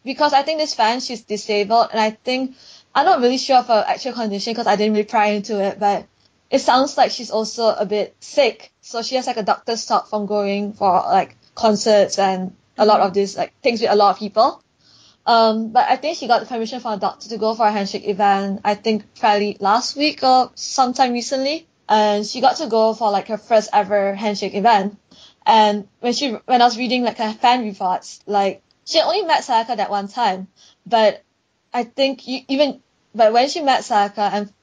S2: because I think this fan, she's disabled, and I think, I'm not really sure of her actual condition because I didn't really pry into it, but it sounds like she's also a bit sick. So she has like a doctor's stop from going for like concerts and a lot of these like things with a lot of people. But I think she got the permission from a doctor to go for a handshake event, I think probably last week or sometime recently. And she got to go for like her first ever handshake event. And when I was reading like her fan reports, like she only met Sayaka that one time, but I think but when she met Sayaka, and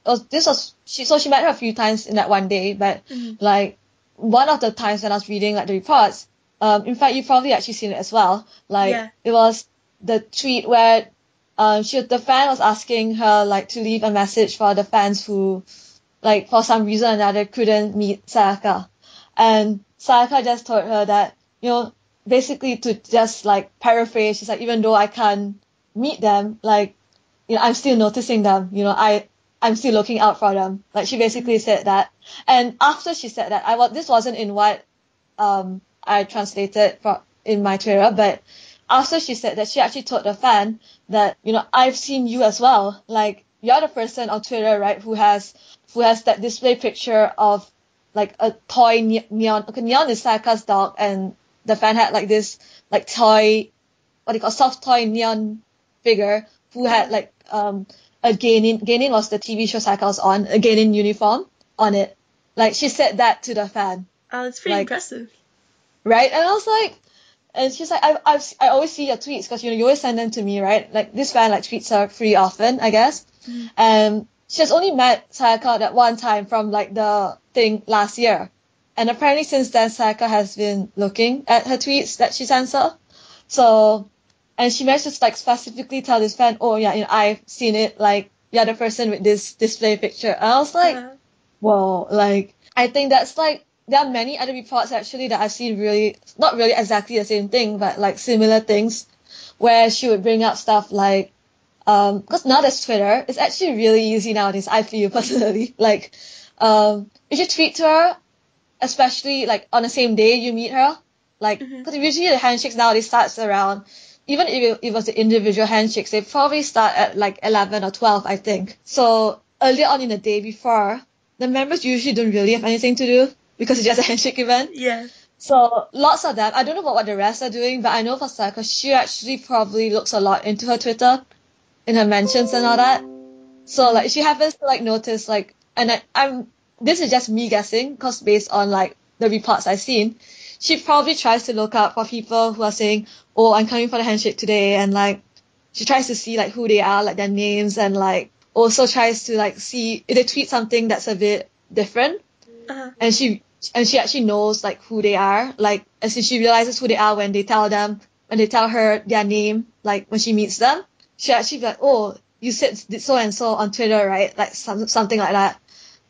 S2: she met her a few times in that one day, but like one of the times when I was reading like the reports, in fact you probably actually seen it as well. Like it was the tweet where the fan was asking her like to leave a message for the fans who like for some reason or another couldn't meet Sayaka. And Sayaka just told her that, basically to just like paraphrase, she's like, even though I can't meet them, like, I'm still noticing them, I'm still looking out for them. Like she basically said that. And after she said that, this wasn't in what I translated in my Twitter, but after she said that, she actually told the fan that, I've seen you as well. Like you're the person on Twitter, right, who has that display picture of like a toy neon. Okay, Neon is Sayaka's dog, and the fan had like this like toy, what do you call, soft toy neon figure who had like a Geinin was the TV show Sayaka was on, a Geinin uniform on it. Like she said that to the fan.
S1: Oh, it's pretty impressive.
S2: Right? And I was like, and she's like, I always see your tweets because you always send them to me, right? Like this fan like tweets her pretty often, I guess. And she has only met Sayaka that one time from like the thing last year. And apparently since then Sayaka has been looking at her tweets that she sends her. So, And she managed to like specifically tell this fan, oh yeah, I've seen it, like you're the person with this display picture. And I was like, whoa, like I think that's like there are many other reports actually that I've seen really not really exactly the same thing, but like similar things where she would bring up stuff like because now there's Twitter, it's actually really easy nowadays, I feel personally. Like if you tweet to her, especially like on the same day you meet her, like because usually the handshakes nowadays starts around, even if it was the individual handshakes, they probably start at like 11 or 12, I think. So earlier on in the day before, the members usually don't really have anything to do because it's just a handshake event.
S1: Yeah.
S2: So lots of them, I don't know what the rest are doing, but I know for Sayaka, she actually probably looks a lot into her Twitter, in her mentions and all that. So like she happens to like notice like, and this is just me guessing, because based on like the reports I've seen, she probably tries to look out for people who are saying, oh, I'm coming for the handshake today, and like she tries to see like who they are, like their names, and like also tries to like see if they tweet something that's a bit different. And she actually knows like who they are, like as in she realizes who they are when they tell her their name, like when she meets them. She actually be like, oh, you said so and so on Twitter, right? Like something like that.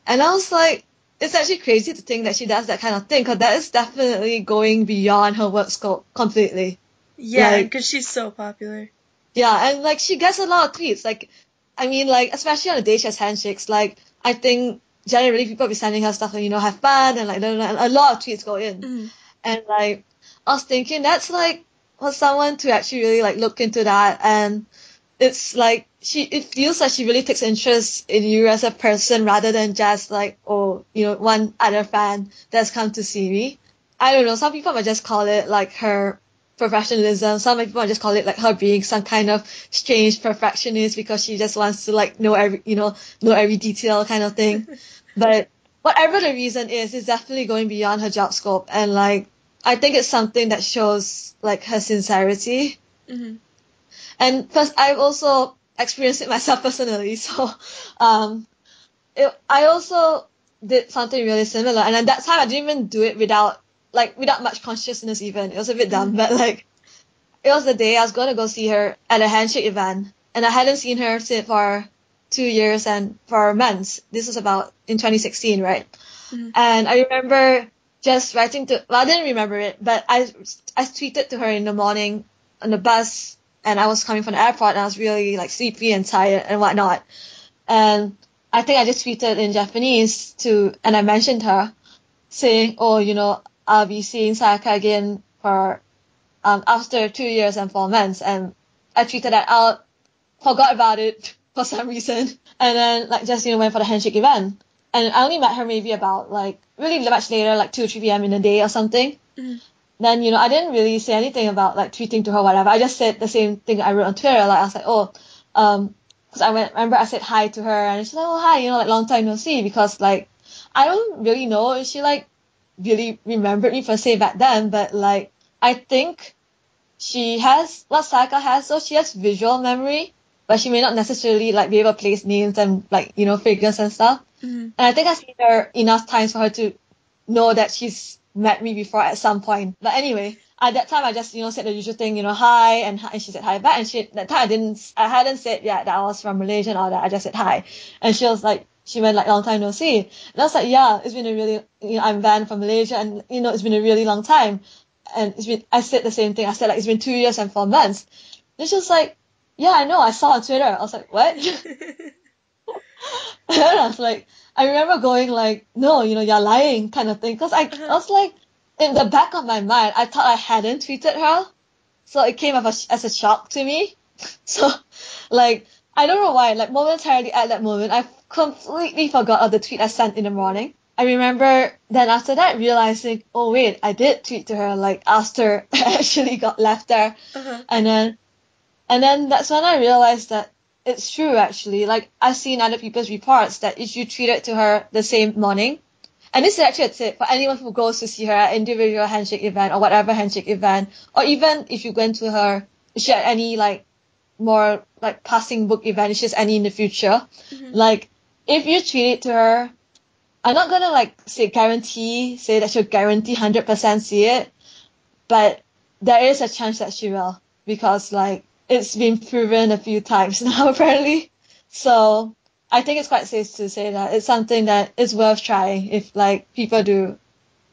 S2: And I was like, it's actually crazy to think that she does that kind of thing, because that is definitely going beyond her work scope completely.
S1: Yeah, because she's so popular.
S2: Yeah, and like she gets a lot of tweets. Like, I mean, like especially on the day she has handshakes, like I think generally people be sending her stuff like, have fun, and like and a lot of tweets go in. And like I was thinking that's like for someone to actually really like look into that, and it's like it feels like she really takes interest in you as a person rather than just like, oh, one other fan that's come to see me. I don't know, some people might just call it like her professionalism. Some people might just call it like her being some kind of strange perfectionist because she just wants to like know every detail kind of thing. But whatever the reason is, it's definitely going beyond her job scope, and like I think it's something that shows like her sincerity. And plus, I've also experienced it myself personally. So, I also did something really similar. And at that time, I didn't even do it without much consciousness even. It was a bit dumb, but like, it was the day I was going to go see her at a handshake event. And I hadn't seen her for 2 years and for months. This was about in 2016, right? And I remember just I didn't remember it, but I tweeted to her in the morning on the bus, and I was coming from the airport, and I was really like sleepy and tired and whatnot. And I think I just tweeted in Japanese and I mentioned her, saying, oh, I'll be seeing Sayaka again for after 2 years and 4 months. And I tweeted that out, forgot about it for some reason, and then like just went for the handshake event. And I only met her maybe about like really much later, like 2 or 3 p.m. in the day or something. Then, I didn't really say anything about like tweeting to her, whatever. I just said the same thing I wrote on Twitter. Like I was like, because I remember I said hi to her, and she's like, oh hi, like long time no see, because like I don't really know if she like really remembered me per se back then, but like I think she has what Sayaka has, so she has visual memory, but she may not necessarily like be able to place names and like figures and stuff. And I think I've seen her enough times for her to know that she's met me before at some point. But anyway, at that time I just said the usual thing, hi, and she said hi back, and that time I hadn't said that I was from Malaysia and all that. I just said hi, and she was like, she went like long time no see, and I was like, yeah, it's been a really I'm Van from Malaysia, and it's been a really long time, and I said the same thing. I said like it's been 2 years and 4 months, and she was like, yeah, I know, I saw on Twitter. I was like, what? And I was like, I remember going like, no, you're lying kind of thing. Because I was like, in the back of my mind, I thought I hadn't tweeted her. So it came as a shock to me. So, like, I don't know why, like, momentarily at that moment, I completely forgot of the tweet I sent in the morning. I remember then after that realizing, oh wait, I did tweet to her, like, after I actually got left there. And then that's when I realized that it's true, actually. Like, I've seen other people's reports that if you tweeted to her the same morning, and this is actually a tip for anyone who goes to see her at individual handshake event or whatever handshake event, or even if you went to her, if she had any, like, more, like, passing book event, if she has any in the future, like, if you tweet it to her, I'm not gonna, like, say that she'll guarantee 100% see it, but there is a chance that she will. because like it's been proven a few times now apparently. So I think it's quite safe to say that it's something that is worth trying if like people do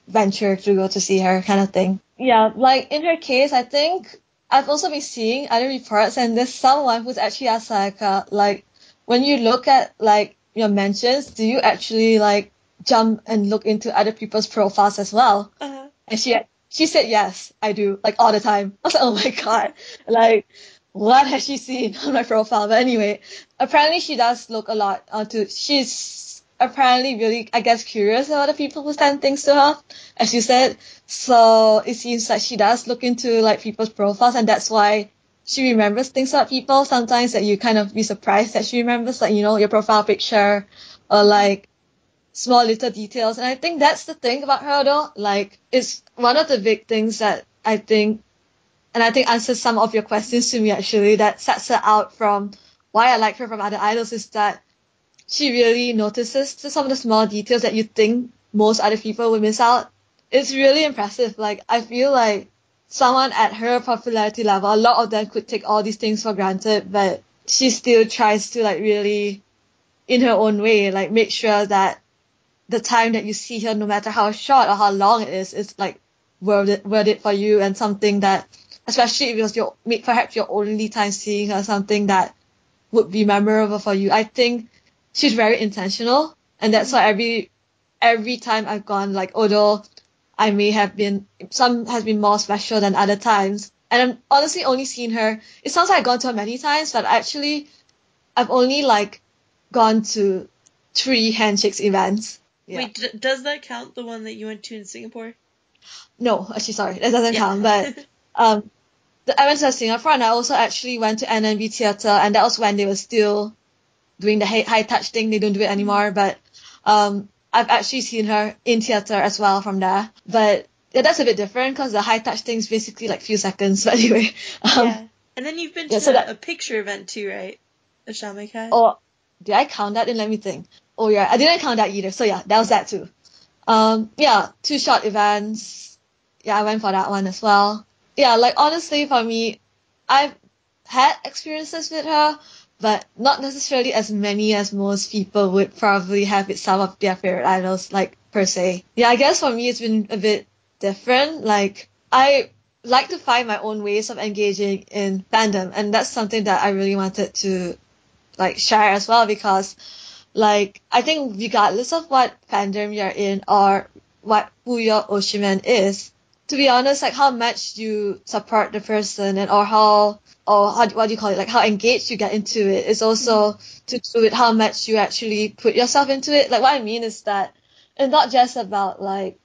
S2: venture to go to see her kind of thing. Yeah, like in her case, I think I've also been seeing other reports, and there's someone who's actually asked Sayaka, like, when you look at like your mentions, do you actually like jump and look into other people's profiles as well?
S1: Uh-huh.
S2: And she said yes, I do, like all the time. I was like, oh my god, like what has she seen on my profile? But anyway, apparently she does look a lot onto. She's apparently really, I guess, curious about the people who send things to her, as you said. So it seems like she does look into like people's profiles, and that's why she remembers things about people. Sometimes that you kind of be surprised that she remembers, like, you know, your profile picture or like small little details. And I think that's the thing about her though. Like, it's one of the big things that I think, and I think answers some of your questions to me actually, that sets her out from why I like her from other idols, is that she really notices some of the small details that you think most other people would miss out. It's really impressive. Like, I feel like someone at her popularity level, a lot of them could take all these things for granted, but she still tries to like really, in her own way, like make sure that the time that you see her, no matter how short or how long it is like worth it for you, and something that, especially if it was perhaps your only time seeing her, something that would be memorable for you. I think she's very intentional, and that's why every time I've gone, like, although I may have been, some has been more special than other times, and I'm honestly only seen her, it sounds like I've gone to her many times, but actually I've only like gone to 3 handshakes events. Yeah.
S1: Wait, does that count, the one that you went to in Singapore?
S2: No, actually, sorry, that doesn't count. But I went to Singapore, and I also actually went to NMB Theatre, and that was when they were still doing the high touch thing. They don't do it anymore, but I've actually seen her in theatre as well from there. But yeah, that's a bit different because the high touch thing is basically like few seconds. But anyway,
S1: yeah. And then you've been to a picture event too, right? A Shamakai.
S2: Oh, did I count that? And let me think. Oh yeah, I didn't count that either. So yeah, that was that too. Yeah, 2 short events. Yeah, I went for that one as well. Yeah, like honestly for me, I've had experiences with her, but not necessarily as many as most people would probably have with some of their favorite idols, like per se. Yeah, I guess for me it's been a bit different. Like, I like to find my own ways of engaging in fandom, and that's something that I really wanted to like share as well, because like, I think regardless of what fandom you're in or who your Oshimen is, to be honest, like how much you support the person and what do you call it, like how engaged you get into it is also to do with how much you actually put yourself into it. Like, what I mean is that it's not just about like,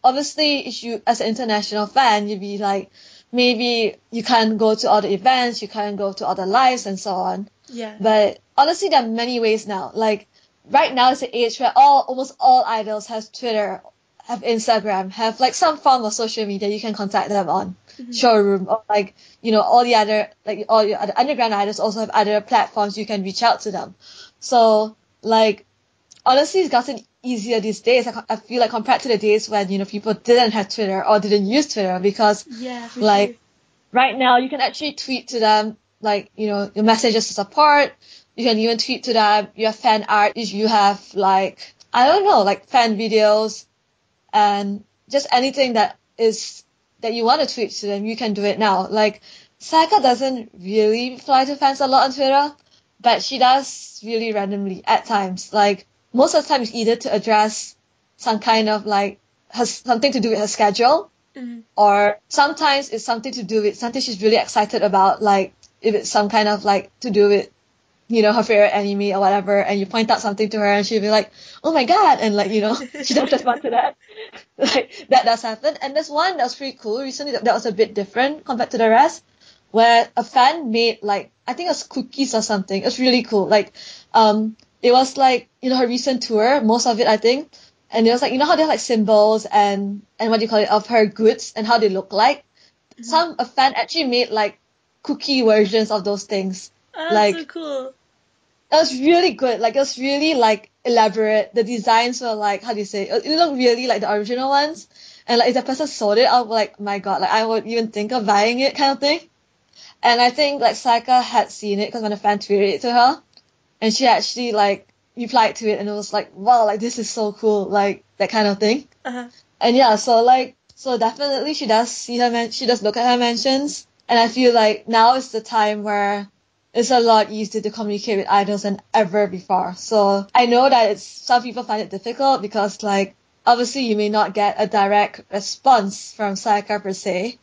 S2: obviously if you as an international fan, you'd be like, maybe you can't go to all the events, you can't go to all the lives and so on.
S1: Yeah.
S2: But honestly, there are many ways now. Like, right now is the age where almost all idols have Twitter, have Instagram, have like some form of social media you can contact them on. Showroom, or like, you know, all your other underground idols also have other platforms you can reach out to them. So like, honestly, it's gotten easier these days. I feel like compared to the days when, you know, people didn't have Twitter or didn't use Twitter, because
S1: sure.
S2: Right now you can actually tweet to them, like, you know, your messages to support. You can even tweet to them your fan art if you have like, I don't know, like fan videos and just anything that you want to tweet to them, you can do it now. Like, Sayaka doesn't really reply to fans a lot on Twitter, but she does really randomly at times. Like, most of the time it's either to address some kind of like, has something to do with her schedule, or sometimes it's something to do with something she's really excited about, like if it's some kind of like to do with, you know, her favorite anime or whatever, and you point out something to her and she'll be like, oh my god, and like, you know, she does respond to that. Like, that does happen. And there's one that was pretty cool recently that was a bit different compared to the rest, where a fan made like, I think it was cookies or something. It was really cool. Like, it was like, you know, her recent tour, most of it I think, and it was like, you know how they have like symbols and what do you call it, of her goods and how they look like. A fan actually made like cookie versions of those things.
S1: Oh,
S2: like,
S1: that's so cool.
S2: It was really good. Like, it was really like elaborate. The designs were like, how do you say, it looked really like the original ones. And like, if the person sold it, I was like, my god, like I would even think of buying it kind of thing. And I think like Sayaka had seen it because when a fan tweeted it to her, and she actually like replied to it, and it was like, wow, like this is so cool, like that kind of thing. And yeah, so definitely she does she does look at her mentions, and I feel like now is the time where it's a lot easier to communicate with idols than ever before. So I know that some people find it difficult because like obviously you may not get a direct response from Sayaka per se,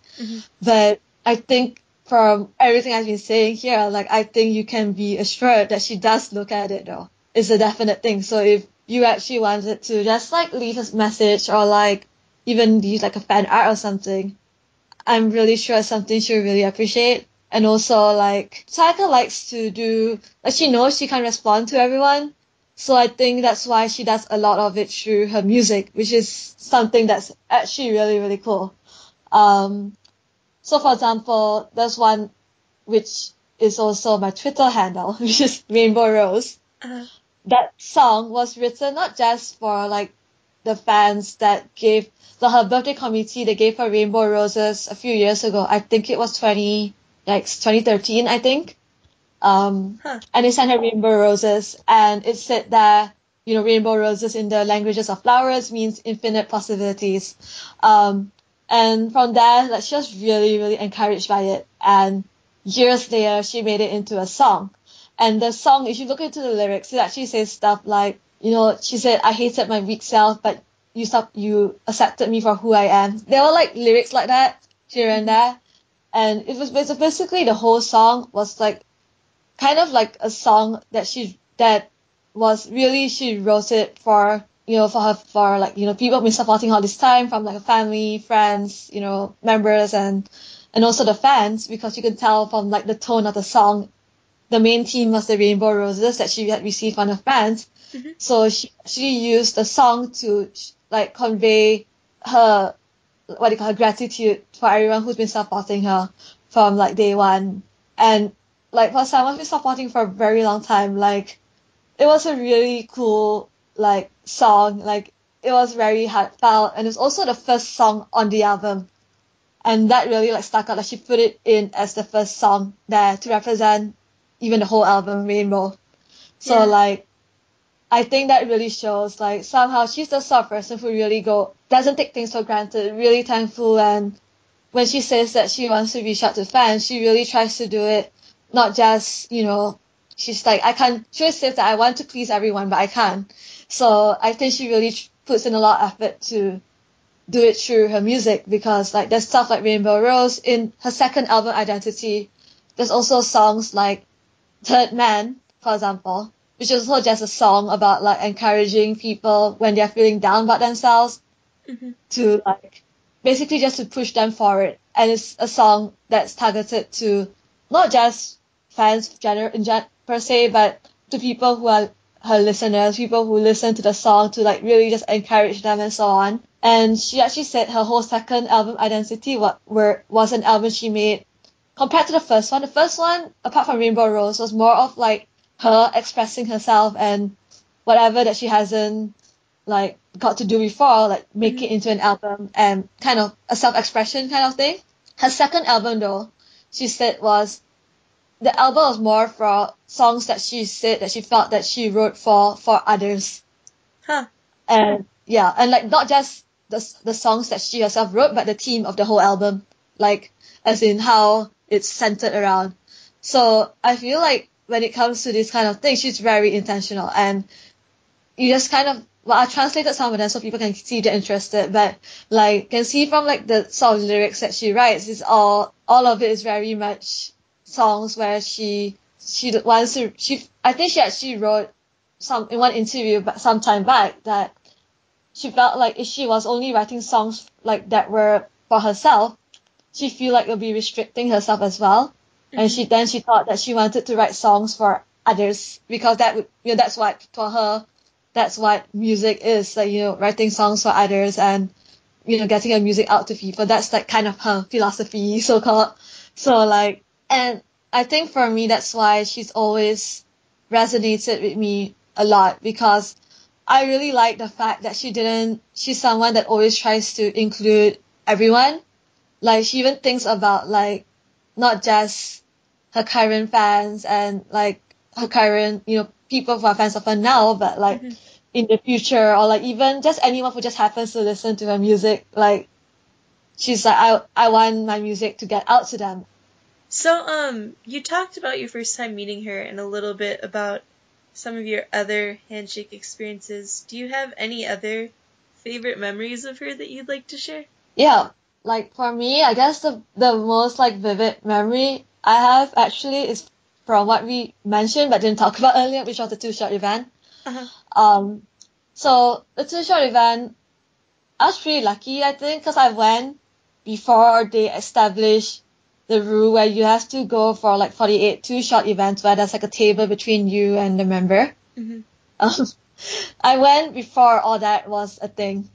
S2: but I think from everything I've been saying here, like I think you can be assured that she does look at it though. It's a definite thing. So if you actually wanted to just like leave a message or like even use like a fan art or something, I'm really sure it's something she'll really appreciate. And also like Sayaka likes to do, like she knows she can respond to everyone. So I think that's why she does a lot of it through her music, which is something that's actually really, really cool. So for example, there's one which is also my Twitter handle, which is Rainbow Rose. That song was written not just for like the fans that gave her birthday committee, they gave her Rainbow Roses a few years ago. I think it was 2013, I think. And they sent her Rainbow Roses, and it said that, you know, Rainbow Roses in the languages of flowers means infinite possibilities. And from there, like, she was really, really encouraged by it. And years later, she made it into a song. And the song, if you look into the lyrics, it actually says stuff like, you know, she said, I hated my weak self, but you accepted me for who I am. There were like lyrics like that here and there. And it was basically the whole song was like, kind of like a song that she wrote it for, you know, for like, you know, people who've been supporting her all this time, from like her family, friends, you know, members, and also the fans, because you can tell from like the tone of the song, the main theme was the Rainbow Roses that she had received from her fans. So she used the song to like convey her, her gratitude for everyone who's been supporting her from like day one. And like for someone who's been supporting for a very long time, like it was a really cool like song. Like it was very heartfelt, and it was also the first song on the album. And that really like stuck out. Like she put it in as the first song there to represent even the whole album, Rainbow. So like I think that really shows like somehow she's the sort of person who really doesn't take things for granted, really thankful. And when she says that she wants to reach out to fans, she really tries to do it, not just, you know, she's like, she always says that I want to please everyone, but I can't. So I think she really puts in a lot of effort to do it through her music, because like there's stuff like Rainbow Rose in her second album, Identity. There's also songs like Third Man, for example, which is also just a song about like encouraging people when they're feeling down about themselves to like basically just to push them forward. And it's a song that's targeted to not just fans per se, but to people who are her listeners, people who listen to the song, to like really just encourage them and so on. And she actually said her whole second album, Identity, was an album she made compared to the first one. The first one, apart from Rainbow Rose, was more of like her expressing herself and whatever that she hasn't like got to do before, like make it into an album, and kind of a self-expression kind of thing. Her second album though, she said the album was more for songs that she said that she felt that she wrote for others. And yeah, and like not just the songs that she herself wrote, but the theme of the whole album, like as in how it's centered around. So I feel like when it comes to this kind of thing, she's very intentional, and you just kind of, well, I translated some of them so people can see they're interested, but like can see from like the sort of lyrics that she writes, is all of it is very much songs where she wants to, I think she actually wrote in one interview some time back that she felt like if she was only writing songs like that were for herself, she feel like it would be restricting herself as well. And she thought that she wanted to write songs for others, because that would, you know, that's what for her, that's what music is, like, you know, writing songs for others and, you know, getting her music out to people. That's like kind of her philosophy, so-called. So like, and I think for me, that's why she's always resonated with me a lot, because I really like the fact that she's someone that always tries to include everyone. Like she even thinks about like not just her current fans and like her current, people who are fans of her now, but like in the future, or like even just anyone who just happens to listen to her music. Like she's like, I want my music to get out to them.
S1: So, you talked about your first time meeting her and a little bit about some of your other handshake experiences. Do you have any other favorite memories of her that you'd like to share?
S2: Yeah, like for me, I guess the most like vivid memory I have actually is from what we mentioned but didn't talk about earlier, which was the two-shot event. So the two-shot event, I was pretty lucky, I think, because I went before they established the rule where you have to go for like 48 two-shot events where there's like a table between you and the member. I went before all that was a thing.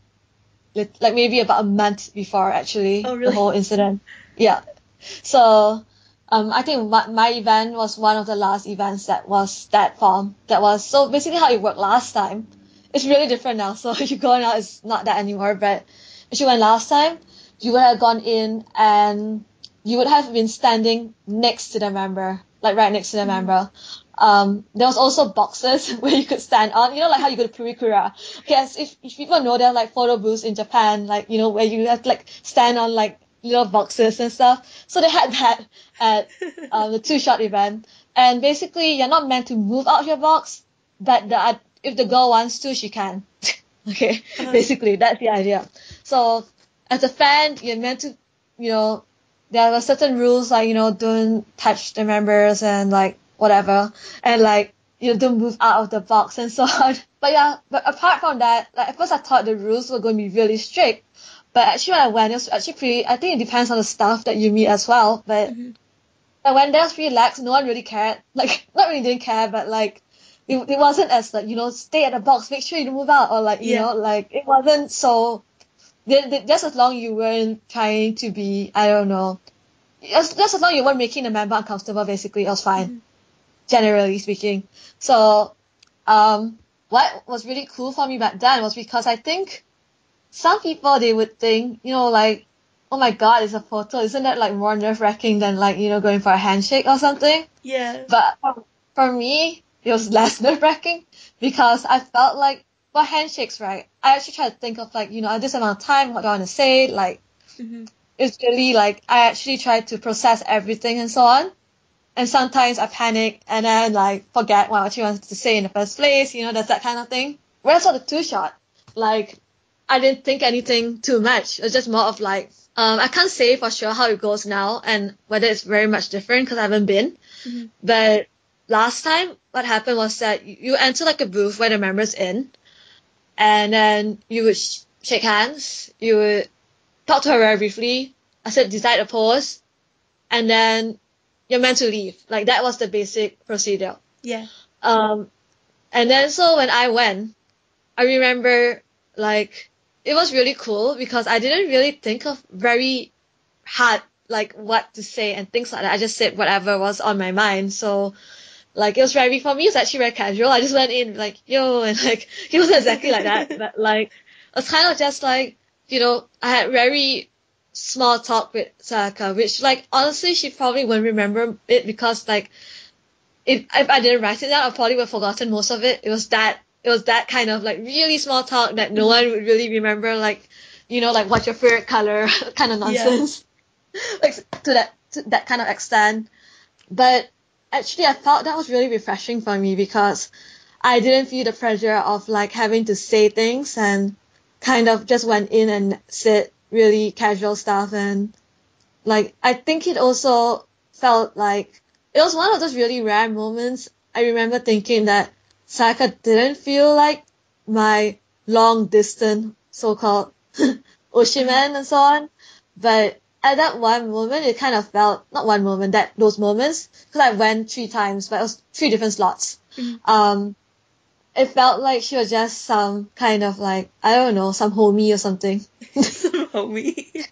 S2: Like maybe about a month before, actually.
S1: Oh, really?
S2: The whole incident. Yeah. So, I think my event was one of the last events that was that form. So basically how it worked last time. It's really different now. So if you go now, it's not that anymore. But if you went last time, you would have gone in and you would have been standing next to the member, like right next to the member. There was also boxes where you could stand on, like how you go to Purikura. Yes, if people know there are like photo booths in Japan, like, where you have to like stand on like little boxes and stuff. So they had that at the two-shot event. And basically, you're not meant to move out of your box, but if the girl wants to, she can. Okay, basically, that's the idea. So as a fan, you're meant to, there are certain rules like, don't touch the members and like whatever, and like, don't move out of the box and so on. But apart from that, like at first I thought the rules were going to be really strict, but actually when I went, it was actually pretty, I think it depends on the staff that you meet as well, but I went there, was pretty lax, no one really cared, like, not really didn't care, but like, it wasn't as like, stay at the box, make sure you don't move out, or like, like, it wasn't so, just as long you weren't trying to be, I don't know, just as long you weren't making the member uncomfortable, basically, it was fine, generally speaking. So, what was really cool for me back then was because I think some people, they would think, like, oh my god, it's a photo, isn't that like more nerve-wracking than like, going for a handshake or something?
S1: Yeah.
S2: But for me, it was less nerve-wracking because I felt like, for handshakes, right, I actually try to think of like, at this amount of time, what do I want to say, like, it's really like, I actually try to process everything and so on. And sometimes I panic and then like forget what I actually wanted to say in the first place, there's that kind of thing. Whereas for the two-shot, like, I didn't think anything too much. It was just more of like, I can't say for sure how it goes now and whether it's very much different because I haven't been. But last time, what happened was that you enter like a booth where the member's in, and then you would shake hands, you would talk to her very briefly, I said decide a pose, and then you're meant to leave. Like, that was the basic procedure.
S1: Yeah.
S2: And then so when I went, I remember like it was really cool because I didn't really think of very hard like what to say and things like that. I just said whatever was on my mind. So like it was for me, it's actually very casual. I just went in like, yo, and like it wasn't exactly like that, but like it was kind of just like, I had very small talk with Sayaka, which like honestly she probably wouldn't remember it because like if I didn't write it down, I probably would have forgotten most of it. It was that kind of like really small talk that no one would really remember, like, like what's your favorite color kind of nonsense. Like to that kind of extent. But actually I felt that was really refreshing for me because I didn't feel the pressure of like having to say things and kind of just went in and said really casual stuff. And like I think it also felt like it was one of those really rare moments. I remember thinking that Sayaka didn't feel like my long distance so-called Oshimen and so on. But at that one moment, it kind of felt, not one moment, those moments, because I went 3 times, but it was 3 different slots. It felt like she was just some kind of like, I don't know, some homie or something.
S1: Some homie.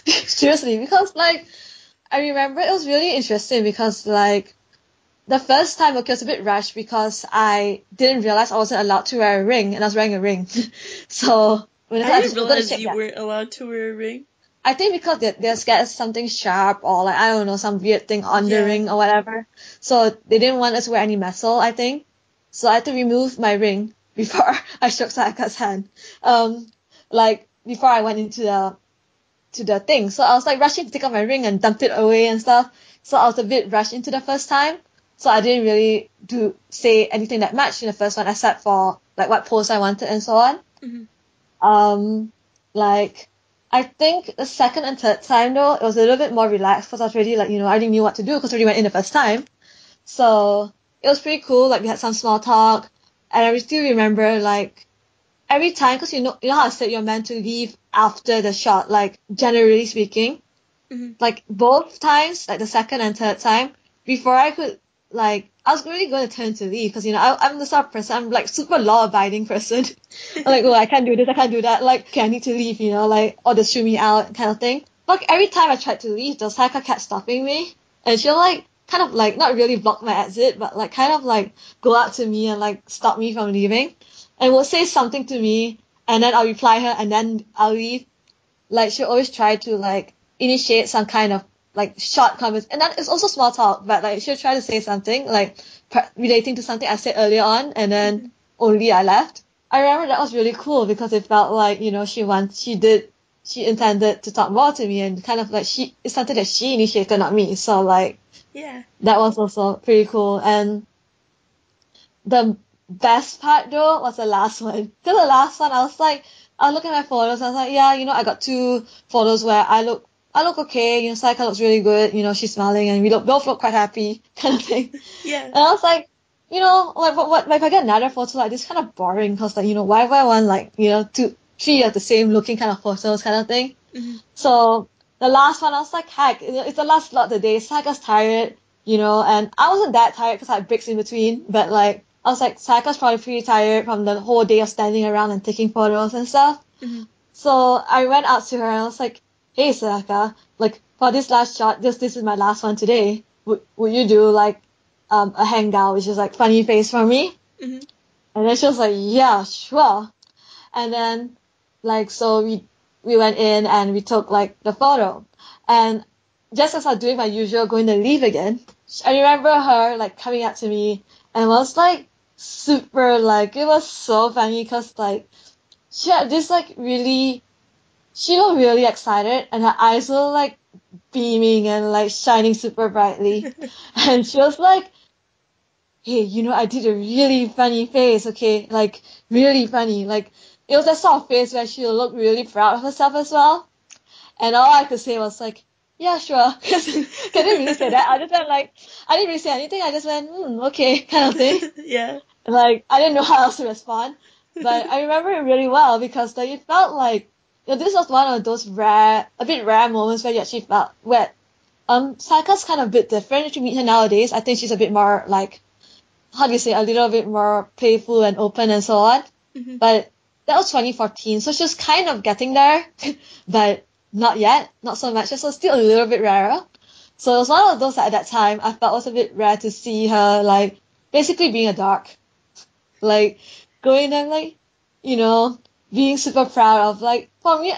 S2: Seriously, because like, I remember it was really interesting because like, the first time, okay, it was a bit rushed because I didn't realize I wasn't allowed to wear a ring, and I was wearing a ring. So,
S1: I didn't realize you weren't allowed to wear a ring.
S2: I think because they're scared of something sharp or like, I don't know, some weird thing on the ring or whatever. So they didn't want us to wear any metal, I think. So I had to remove my ring before I shook Sayaka's hand. Like before I went into the thing. So I was like rushing to take out my ring and dump it away and stuff. So I was a bit rushed into the first time. So I didn't really say anything that much in the first one except for like what pose I wanted and so on.
S1: Mm-hmm.
S2: Like I think the second and third time though, it was a little bit more relaxed because I was already like, I already knew what to do because I already went in the first time. So it was pretty cool. Like we had some small talk and I still remember like every time, because you know how I said you're meant to leave after the shot, like generally speaking, like both times, like the second and third time, before I could, like, I was really going to turn to leave because, I'm the sort of person, I'm like super law-abiding person. I'm like, oh, I can't do this, I can't do that. Like, okay, I need to leave, like, or just shoot me out kind of thing. Like, every time I tried to leave, the Sayaka kept stopping me. And she'll, like, kind of, like, not really block my exit, but, like, kind of, like, go out to me and, like, stop me from leaving. And will say something to me, and then I'll reply her, and then I'll leave. Like, she'll always try to, like, initiate some kind of, like, short conversation. And then it's also small talk, but, like, she'll try to say something, like, relating to something I said earlier on, and then only I left. I remember that was really cool because it felt like, she intended to talk more to me, and kind of, like, it's something that she initiated, not me. So, like,
S1: Yeah.
S2: that was also pretty cool. And the best part though was the last one. Because the last one, I was looking at my photos, I was like, yeah, I got 2 photos where I look okay, Sayaka looks really good, she's smiling and we both look quite happy, kind of thing.
S1: Yeah.
S2: And I was like, like if I get another photo like this, kind of boring, because like, why would I want like, 2, 3 of the same looking kind of photos kind of thing.
S1: Mm-hmm.
S2: So the last one, I was like, heck, it's the last slot of the day, Sayaka's tired, and I wasn't that tired because I had breaks in between, but like, I was like, Sayaka's probably pretty tired from the whole day of standing around and taking photos and stuff.
S1: Mm-hmm.
S2: So I went out to her and I was like, hey Sayaka, like for this last shot, this is my last one today. Would you do like a hangout, which is like funny face for me?
S1: Mm-hmm.
S2: And then she was like, yeah, sure. And then like so we went in and we took like the photo. And just as I was doing my usual going to leave again, I remember her like coming up to me and was like super like, it was so funny because like she had this like she looked really excited and her eyes were like beaming and like shining super brightly. And she was like, hey, I did a really funny face, okay? Like really funny. Like it was that sort of face where she looked really proud of herself as well. And all I could say was like, yeah, sure. Cause I didn't really say that. I didn't really say anything. I just went, okay, kind of thing.
S1: Yeah.
S2: Like, I didn't know how else to respond. But I remember it really well because like, it felt like, this was one of those a bit rare moments where you actually felt wet. Sayaka's kind of a bit different. If you meet her nowadays, I think she's a bit more like, how do you say, a little bit more playful and open and so on.
S1: Mm-hmm.
S2: But that was 2014, so she was kind of getting there, but not yet, not so much. So still a little bit rarer. So it was one of those that at that time I felt was a bit rare to see her like basically being a dork. Like going and like, being super proud of like, for me,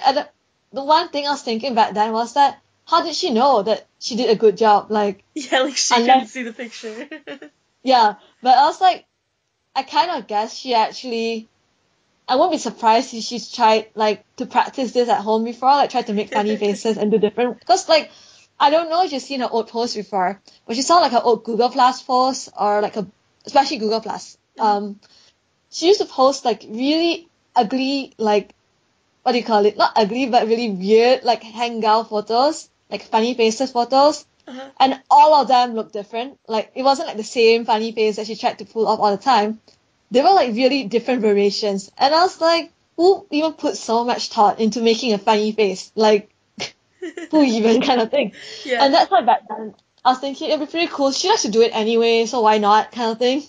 S2: the one thing I was thinking back then was that how did she know that she did a good job? Like,
S1: yeah, like she couldn't see the picture.
S2: Yeah, but I was like, I kind of guess she actually, I won't be surprised if she's tried like to practice this at home before, like tried to make funny faces and do different, because like, I don't know if you've seen her old posts before, but she saw like her old Google Plus posts or like especially Google Plus. She used to post like really ugly, like, what do you call it? Not ugly, but really weird, like hangout photos, like funny faces photos.
S1: Uh-huh.
S2: And all of them looked different. Like, it wasn't like the same funny face that she tried to pull off all the time. They were like really different variations. And I was like, who even put so much thought into making a funny face? Like, who even kind of thing?
S1: Yeah.
S2: And that's why back then I was thinking it'd be pretty cool. She likes to do it anyway, so why not kind of thing.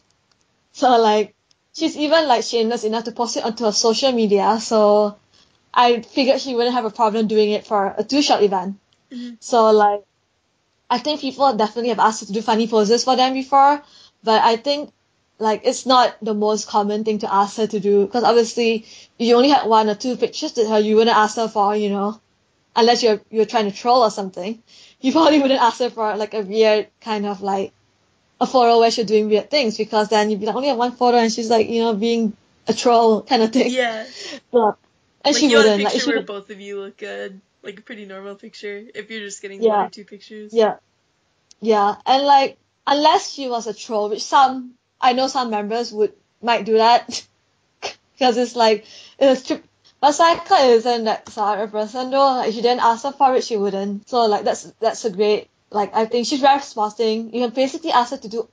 S2: So like, she's even like shameless enough to post it onto her social media, so I figured she wouldn't have a problem doing it for a 2-shot event.
S1: Mm-hmm.
S2: So like, I think people definitely have asked her to do funny poses for them before, but I think like it's not the most common thing to ask her to do, because obviously if you only had 1 or 2 pictures with her, you wouldn't ask her for, unless you're trying to troll or something, you probably wouldn't ask her for like a weird kind of like a photo where she's doing weird things, because then you'd be like, only have one photo and she's like, being a troll kind of thing.
S1: Yeah.
S2: But, and
S1: like
S2: she
S1: you
S2: wouldn't.
S1: want a picture
S2: Like,
S1: where both of you look good, like a pretty normal picture, if you're just getting
S2: Yeah.
S1: one or two pictures.
S2: Yeah. Yeah. And like, unless she was a troll, which I know some members might do that, because it's like, but Sayaka isn't that sort of person though. Like, if you didn't ask her for it, she wouldn't. So like, that's a great, like, I think she's very sporting. You can basically ask her to do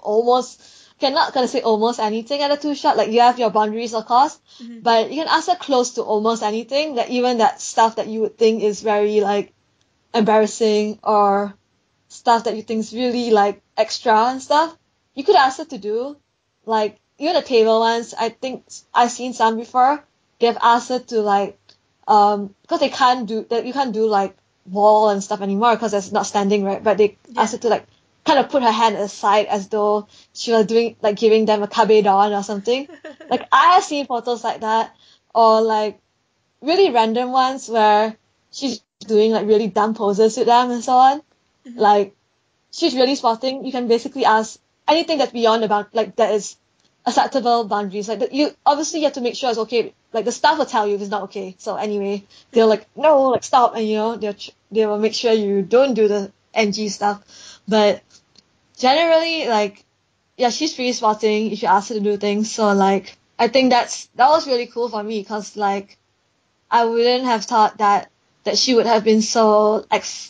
S2: not gonna say almost anything at a two-shot. Like, you have your boundaries, of course, but you can ask her close to almost anything. Like, even that stuff that you would think is very, like, embarrassing, or stuff that you think is really, like, extra and stuff, you could ask her to do. Like, even the table ones, I think I've seen some before. They've asked her to, like, because you can't do, like, wall and stuff anymore because it's not standing, right? But they asked her to, like, kind of put her hand aside as though she was doing, like, giving them a kabedon or something. Like, I have seen photos like that, or, like, really random ones where she's doing, like, really dumb poses with them and so on. Like, she's really sporting. You can basically ask anything that's beyond that is acceptable boundaries. Like, you obviously have to make sure it's okay. Like, the staff will tell you if it's not okay. So anyway, they're like, no, like, stop, and they will make sure you don't do the NG stuff. But generally, like, yeah, she's pretty sporting if you ask her to do things. So like, I think that was really cool for me, because like, I wouldn't have thought that she would have been so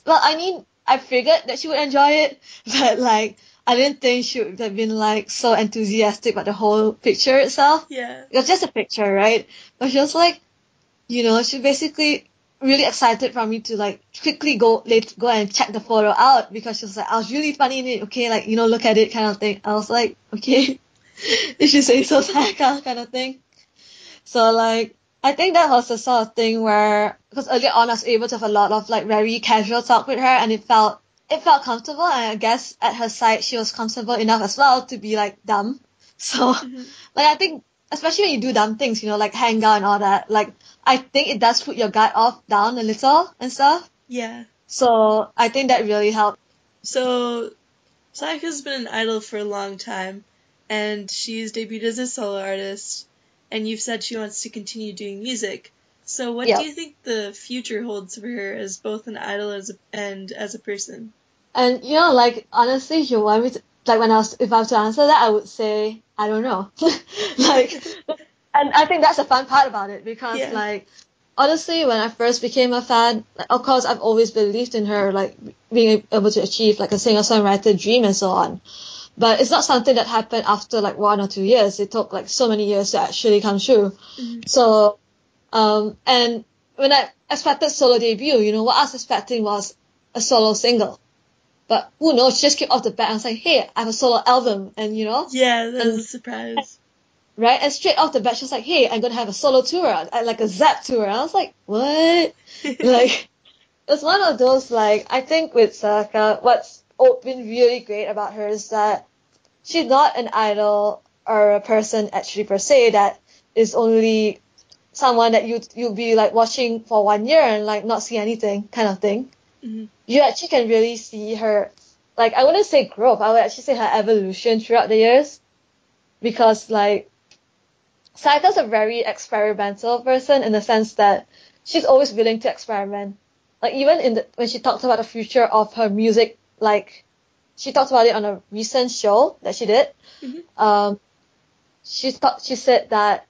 S2: well, I mean, I figured that she would enjoy it, but like, I didn't think she would have been like so enthusiastic about the whole picture itself.
S1: Yeah.
S2: It was just a picture, right? But she was like, she basically really excited for me to like quickly go and check the photo out, because she was like, I was really funny in it, okay, like, look at it kind of thing. I was like, okay, if you say so, Sayaka kind of thing. So like, I think that was the sort of thing where, because earlier on I was able to have a lot of like very casual talk with her, and it felt comfortable, and I guess at her side she was comfortable enough as well to be like dumb. So like, I think especially when you do dumb things, like hang out and all that, like, I think it does put your guard down a little and stuff.
S1: Yeah.
S2: So I think that really helped.
S1: So Sayaka's been an idol for a long time, and she's debuted as a solo artist, and you've said she wants to continue doing music. So what do you think the future holds for her as both an idol and as a person?
S2: And like, honestly, if you want me to, like, if I have to answer that, I would say I don't know. Like, and I think that's the fun part about it, because like, honestly, when I first became a fan, like, of course I've always believed in her, like, being able to achieve like a singer-songwriter dream and so on. But it's not something that happened after like 1 or 2 years. It took like so many years to actually come true. So, and when I expected solo debut, what I was expecting was a solo single. But who knows, she just came off the bat and was like, hey, I have a solo album, and
S1: Yeah, that was a surprise.
S2: Right? And straight off the bat, she was like, hey, I'm gonna have a solo tour, like a Zap tour. And I was like, what? Like, it's one of those, like, I think with Sayaka, what's been really great about her is that she's not an idol or a person actually per se that is only someone that you'll be like watching for 1 year and like not see anything kind of thing. You actually can really see her, like, I wouldn't say growth, I would actually say her evolution throughout the years, because like, Sayaka's a very experimental person in the sense that she's always willing to experiment. Like, even when she talked about the future of her music, like, she talked about it on a recent show that she did. She said that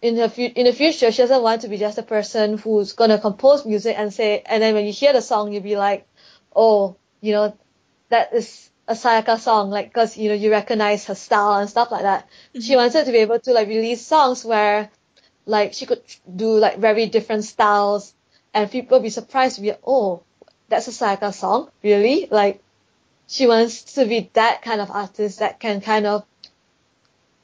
S2: in the future, she doesn't want to be just a person who's gonna compose music and then when you hear the song, you'll be like, oh, that is a Sayaka song, like, cause, you recognize her style and stuff like that. She wanted to be able to, like, release songs where, like, she could do, like, very different styles, and people be surprised to be, oh, that's a Sayaka song? Really? Like, she wants to be that kind of artist that can kind of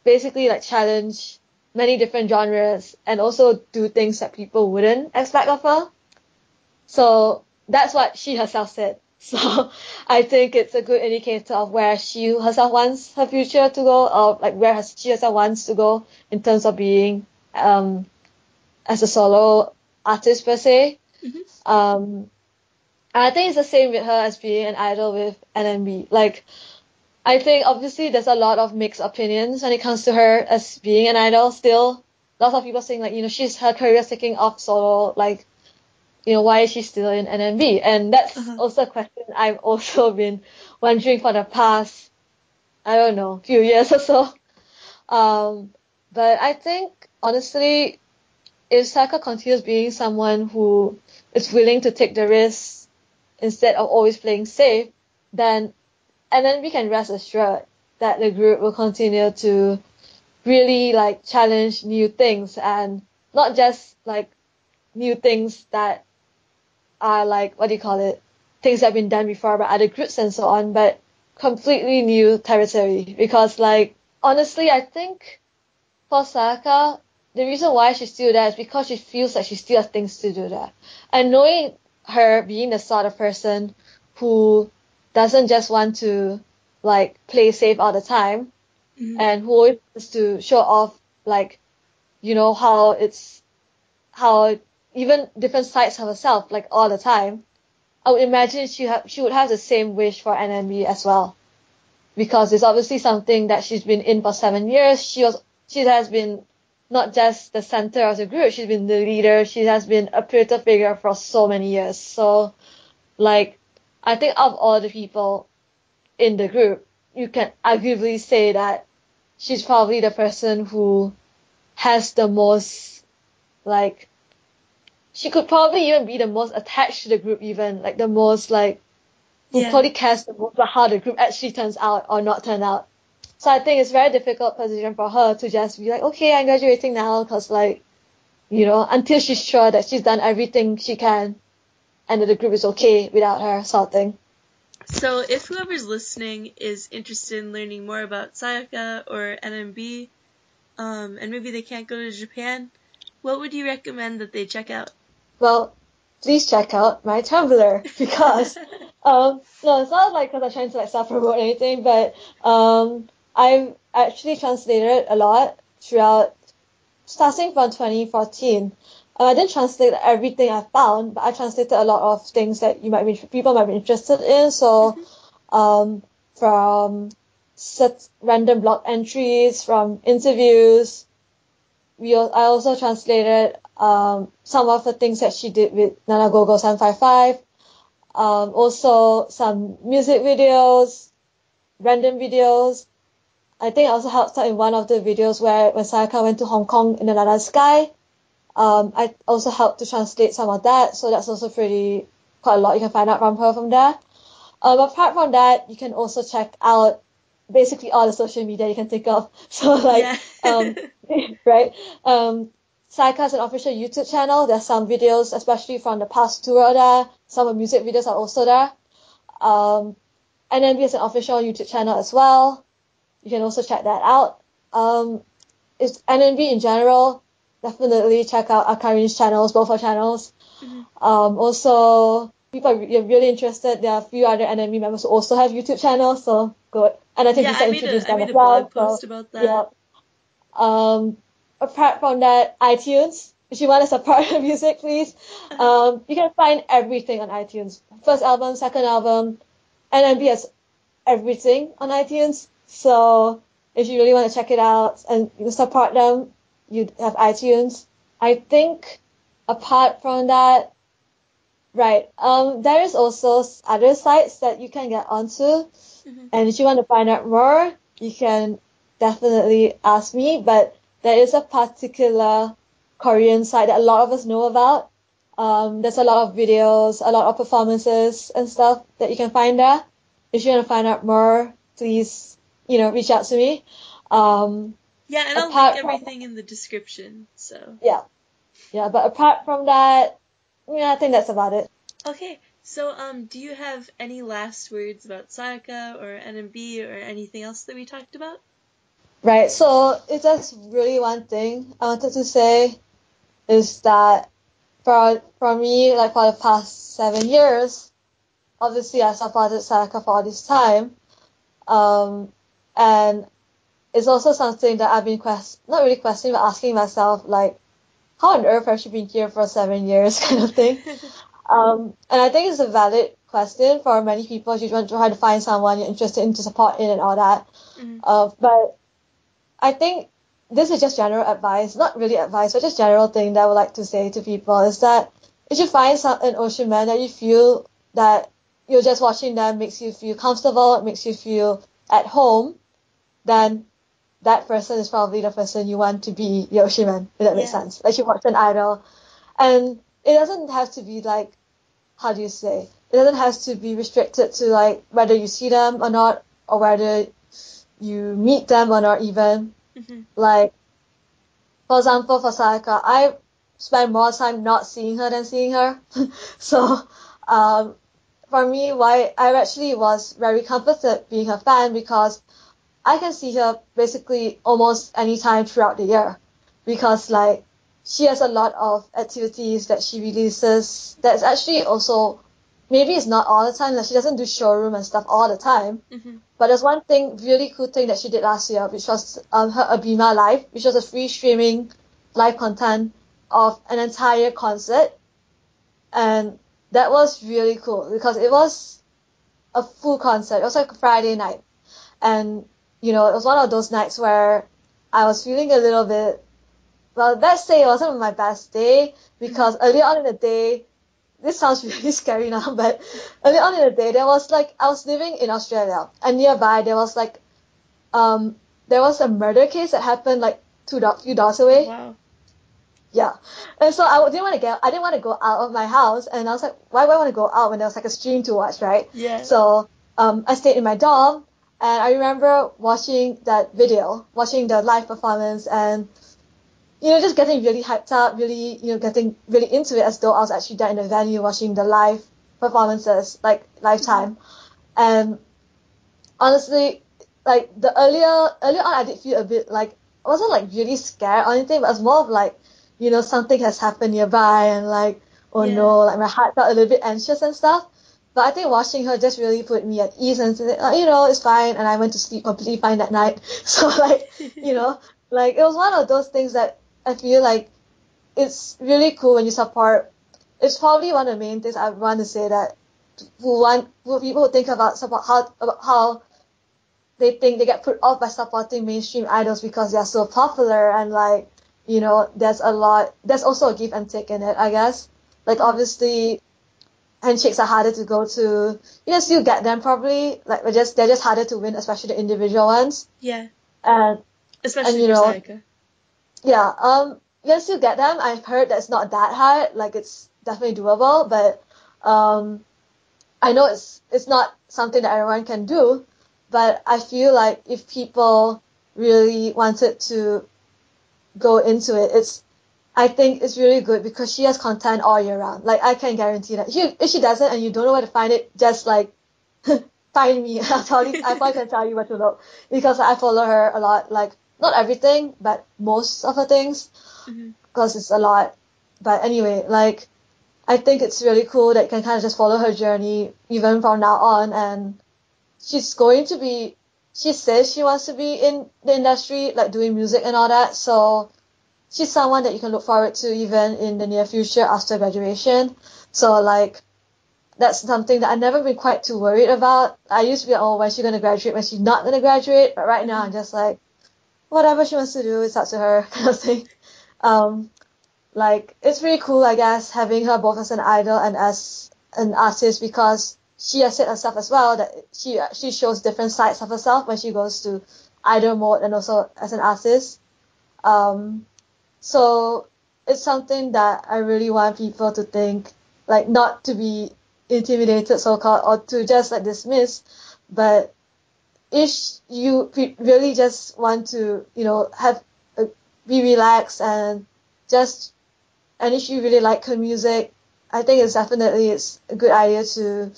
S2: basically, like, challenge many different genres and also do things that people wouldn't expect of her. So that's what she herself said. So I think it's a good indicator of where she herself wants her future to go, or like where she herself wants to go in terms of being as a solo artist per se. And I think it's the same with her as being an idol with NMB. Like, I think obviously there's a lot of mixed opinions when it comes to her as being an idol still. Lots of people saying like, her career is taking off solo, like, why is she still in NMB? And that's also a question I've also been wondering for the past, I don't know, few years or so. But I think, honestly, if Sayaka continues being someone who is willing to take the risks instead of always playing safe, then we can rest assured that the group will continue to really like challenge new things, and not just like new things that are like, what do you call it, things that have been done before by other groups and so on, but completely new territory. Because like, honestly, I think for Sayaka, the reason why she's still there is because she feels like she still has things to do there. And knowing her being the sort of person who doesn't just want to like play safe all the time, and who always wants to show off like, how even different sides of herself like all the time, I would imagine she would have the same wish for NMB as well, because it's obviously something that she's been in for 7 years. She has been not just the center of the group, she's been the leader, she has been a pivotal figure for so many years. So like, I think of all the people in the group, you can arguably say that she's probably the person who has the most, like, she could probably even be the most attached to the group, even, like, the most, like, who probably cares the most about how the group actually turns out or not turn out. So I think it's a very difficult position for her to just be like, okay, I'm graduating now, because, like, until she's sure that she's done everything she can and that the group is okay without her, sort of thing.
S1: So if whoever's listening is interested in learning more about Sayaka or NMB, and maybe they can't go to Japan, what would you recommend that they check out?
S2: Well, please check out my Tumblr, because, no, it's not like because I'm trying to like self-promote or anything, but I've actually translated a lot throughout, starting from 2014. I didn't translate everything I found, but I translated a lot of things that people might be interested in. So, from random blog entries, from interviews. I also translated some of the things that she did with Nanagogo 755. Also some music videos, random videos. I think I also helped out in one of the videos when Sayaka went to Hong Kong in another sky. I also helped to translate some of that, so that's also quite a lot you can find out from her from there. Apart from that, you can also check out basically all the social media you can think of. So like, right? Sayaka has an official YouTube channel. There's some videos, especially from the past tour there. Some of the music videos are also there. NMB has an official YouTube channel as well. You can also check that out. It's NMB in general. Definitely check out Akari's channels, both our channels. Also, people are really interested. There are a few other NMB members who also have YouTube channels, so good. And I think Lisa introduced them as well.
S1: I made a blog post about that.
S2: Yeah. Apart from that, iTunes. If you want to support the music, please. You can find everything on iTunes. First album, second album. NMB has everything on iTunes. So if you really want to check it out and support them, you have iTunes. I think apart from that, right, there is also other sites that you can get onto. And if you want to find out more, you can definitely ask me. But there is a particular Korean site that a lot of us know about. There's a lot of videos, a lot of performances and stuff that you can find there. If you want to find out more, please, reach out to me.
S1: Yeah, and I'll link everything in the description, so.
S2: Yeah, but apart from that, I think that's about it.
S1: Okay, so, do you have any last words about Sayaka or NMB or anything else that we talked about?
S2: Right, so it's just really one thing I wanted to say is that for me, like for the past 7 years, obviously I supported Sayaka for all this time, and it's also something that I've been not really questioning, but asking myself, like, how on earth has she been here for 7 years, kind of thing. And I think it's a valid question for many people if you want to try to find someone you're interested in to support in and all that. But I think this is just general advice, not really advice, but just general thing that I would like to say to people is that if you find an Oshimen that you feel that you're just watching them makes you feel comfortable, it makes you feel at home, then that person is probably the person you want to be your Oshimen, if that makes sense. Like you watch an idol. And it doesn't have to be like, how do you say? It doesn't have to be restricted to like whether you see them or not, or whether you meet them or not even. Like, for example, for Sayaka, I spend more time not seeing her than seeing her. So, for me, why I actually was very comforted being her fan because I can see her basically almost any time throughout the year. Because like, she has a lot of activities that she releases that's actually also, maybe it's not all the time, like she doesn't do showroom and stuff all the time. But there's one really cool thing that she did last year, which was her Abima Live, which was a free streaming live content of an entire concert. And that was really cool because it was a full concert. It was like a Friday night. And, you know, it was one of those nights where I was feeling a little bit, well, let's say it wasn't my best day because early on in the day, this sounds really scary now, but early on in the day, there was like, I was living in Australia and nearby there was like, there was a murder case that happened like few doors away.
S1: Wow.
S2: Yeah. And so I didn't want to go out of my house and I was like, why would I want to go out when there was like a stream to watch, right?
S1: Yeah.
S2: So, I stayed in my dorm and I remember watching that video, watching the live performance and you know, just getting really hyped up, really, you know, getting really into it as though I was actually there in the venue watching the live performances, like lifetime. And honestly, like the earlier on, I did feel a bit like, I wasn't like really scared or anything, but it was more of like, you know, something has happened nearby and like, oh no, like my heart felt a little bit anxious and stuff. But I think watching her just really put me at ease and said, you know, it's fine. And I went to sleep completely fine that night. So like, you know, like it was one of those things that I feel like it's really cool when you support. It's probably one of the main things I want to say that who people who think about how they think they get put off by supporting mainstream idols because they're so popular and like, you know, there's also a give and take in it, I guess. Like obviously handshakes are harder to go to. You know, still get them probably. Like they're just harder to win, especially the individual ones.
S1: Yeah.
S2: And
S1: especially
S2: you
S1: for
S2: know,
S1: Sayaka.
S2: Yeah, you can still get them. I've heard that it's not that hard. Like it's definitely doable, but I know it's not something that everyone can do. But I feel like if people really wanted to go into it, I think it's really good because she has content all year round. Like I can guarantee that if she doesn't and you don't know where to find it, just like find me. I probably can tell you where to look because I follow her a lot. Like not everything, but most of her things because it's a lot. But anyway, like I think it's really cool that you can kind of just follow her journey even from now on. And she says she wants to be in the industry, like doing music and all that. So she's someone that you can look forward to even in the near future after graduation. So like that's something that I've never been quite too worried about. I used to be like, oh, when's she gonna graduate? When she's not gonna graduate? But right now I'm just like, whatever she wants to do, it's up to her kind of thing. Like it's really cool, I guess, having her both as an idol and as an artist because she has said herself as well that she shows different sides of herself when she goes to idol mode and also as an artist. So it's something that I really want people to think, like not to be intimidated so-called or to just like dismiss, but if you really just want to, you know, be relaxed and if you really like her music, I think it's a good idea to,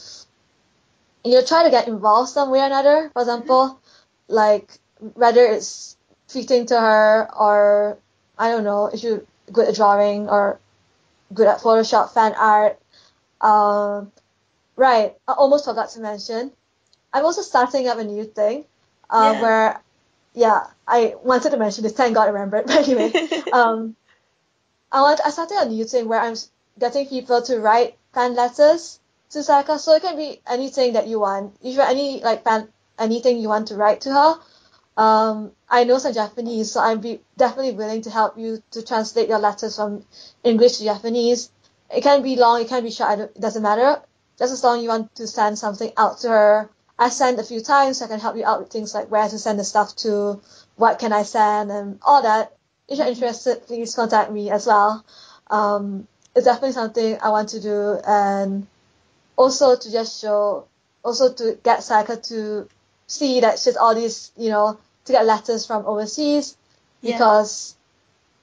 S2: you know, try to get involved some way or another. For example, like whether it's tweeting to her or I don't know if you're good at drawing or good at Photoshop fan art. Right, I almost forgot to mention. I'm also starting up a new thing, where, I wanted to mention this. Thank God I remembered. But anyway, I started a new thing where I'm getting people to write fan letters to Sayaka. So it can be anything that you want. If you have any like anything you want to write to her, I know some Japanese, so I'd be definitely willing to help you to translate your letters from English to Japanese. It can be long, it can be short, it doesn't matter. Just as long you want to send something out to her. I sent a few times, so I can help you out with things like where to send the stuff to, what can I send, and all that. If you're interested, please contact me as well. It's definitely something I want to do, and also to just show, also to get Sayaka to see that she's all these, to get letters from overseas, because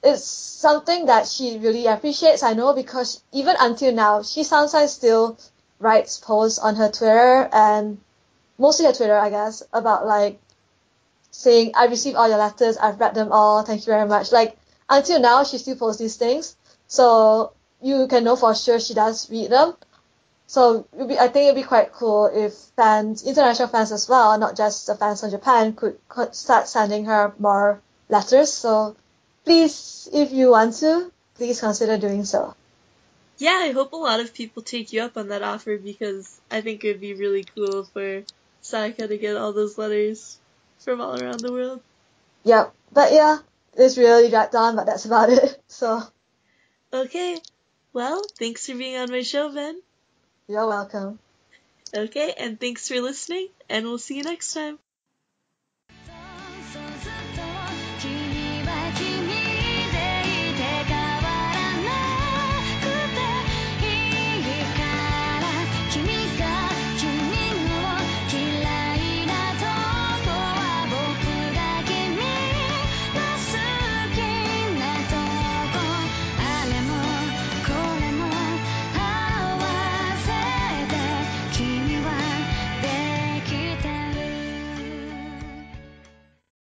S2: it's something that she really appreciates, I know, because even until now, she sometimes still writes posts on her Twitter, and mostly her Twitter, I guess, about like saying, I received all your letters, I've read them all, thank you very much. Like, until now, she still posts these things, so you can know for sure she does read them. So I think it'd be quite cool if fans, international fans as well, not just the fans from Japan, could start sending her more letters. So please, if you want to, please consider doing so.
S1: Yeah, I hope a lot of people take you up on that offer, because I think it would be really cool for Sayaka to get all those letters from all around the world.
S2: Yep. But yeah, it's really dragged on, but that's about it. So.
S1: Okay. Well, thanks for being on my show, Ben.
S2: You're welcome.
S1: Okay, and thanks for listening, and we'll see you next time.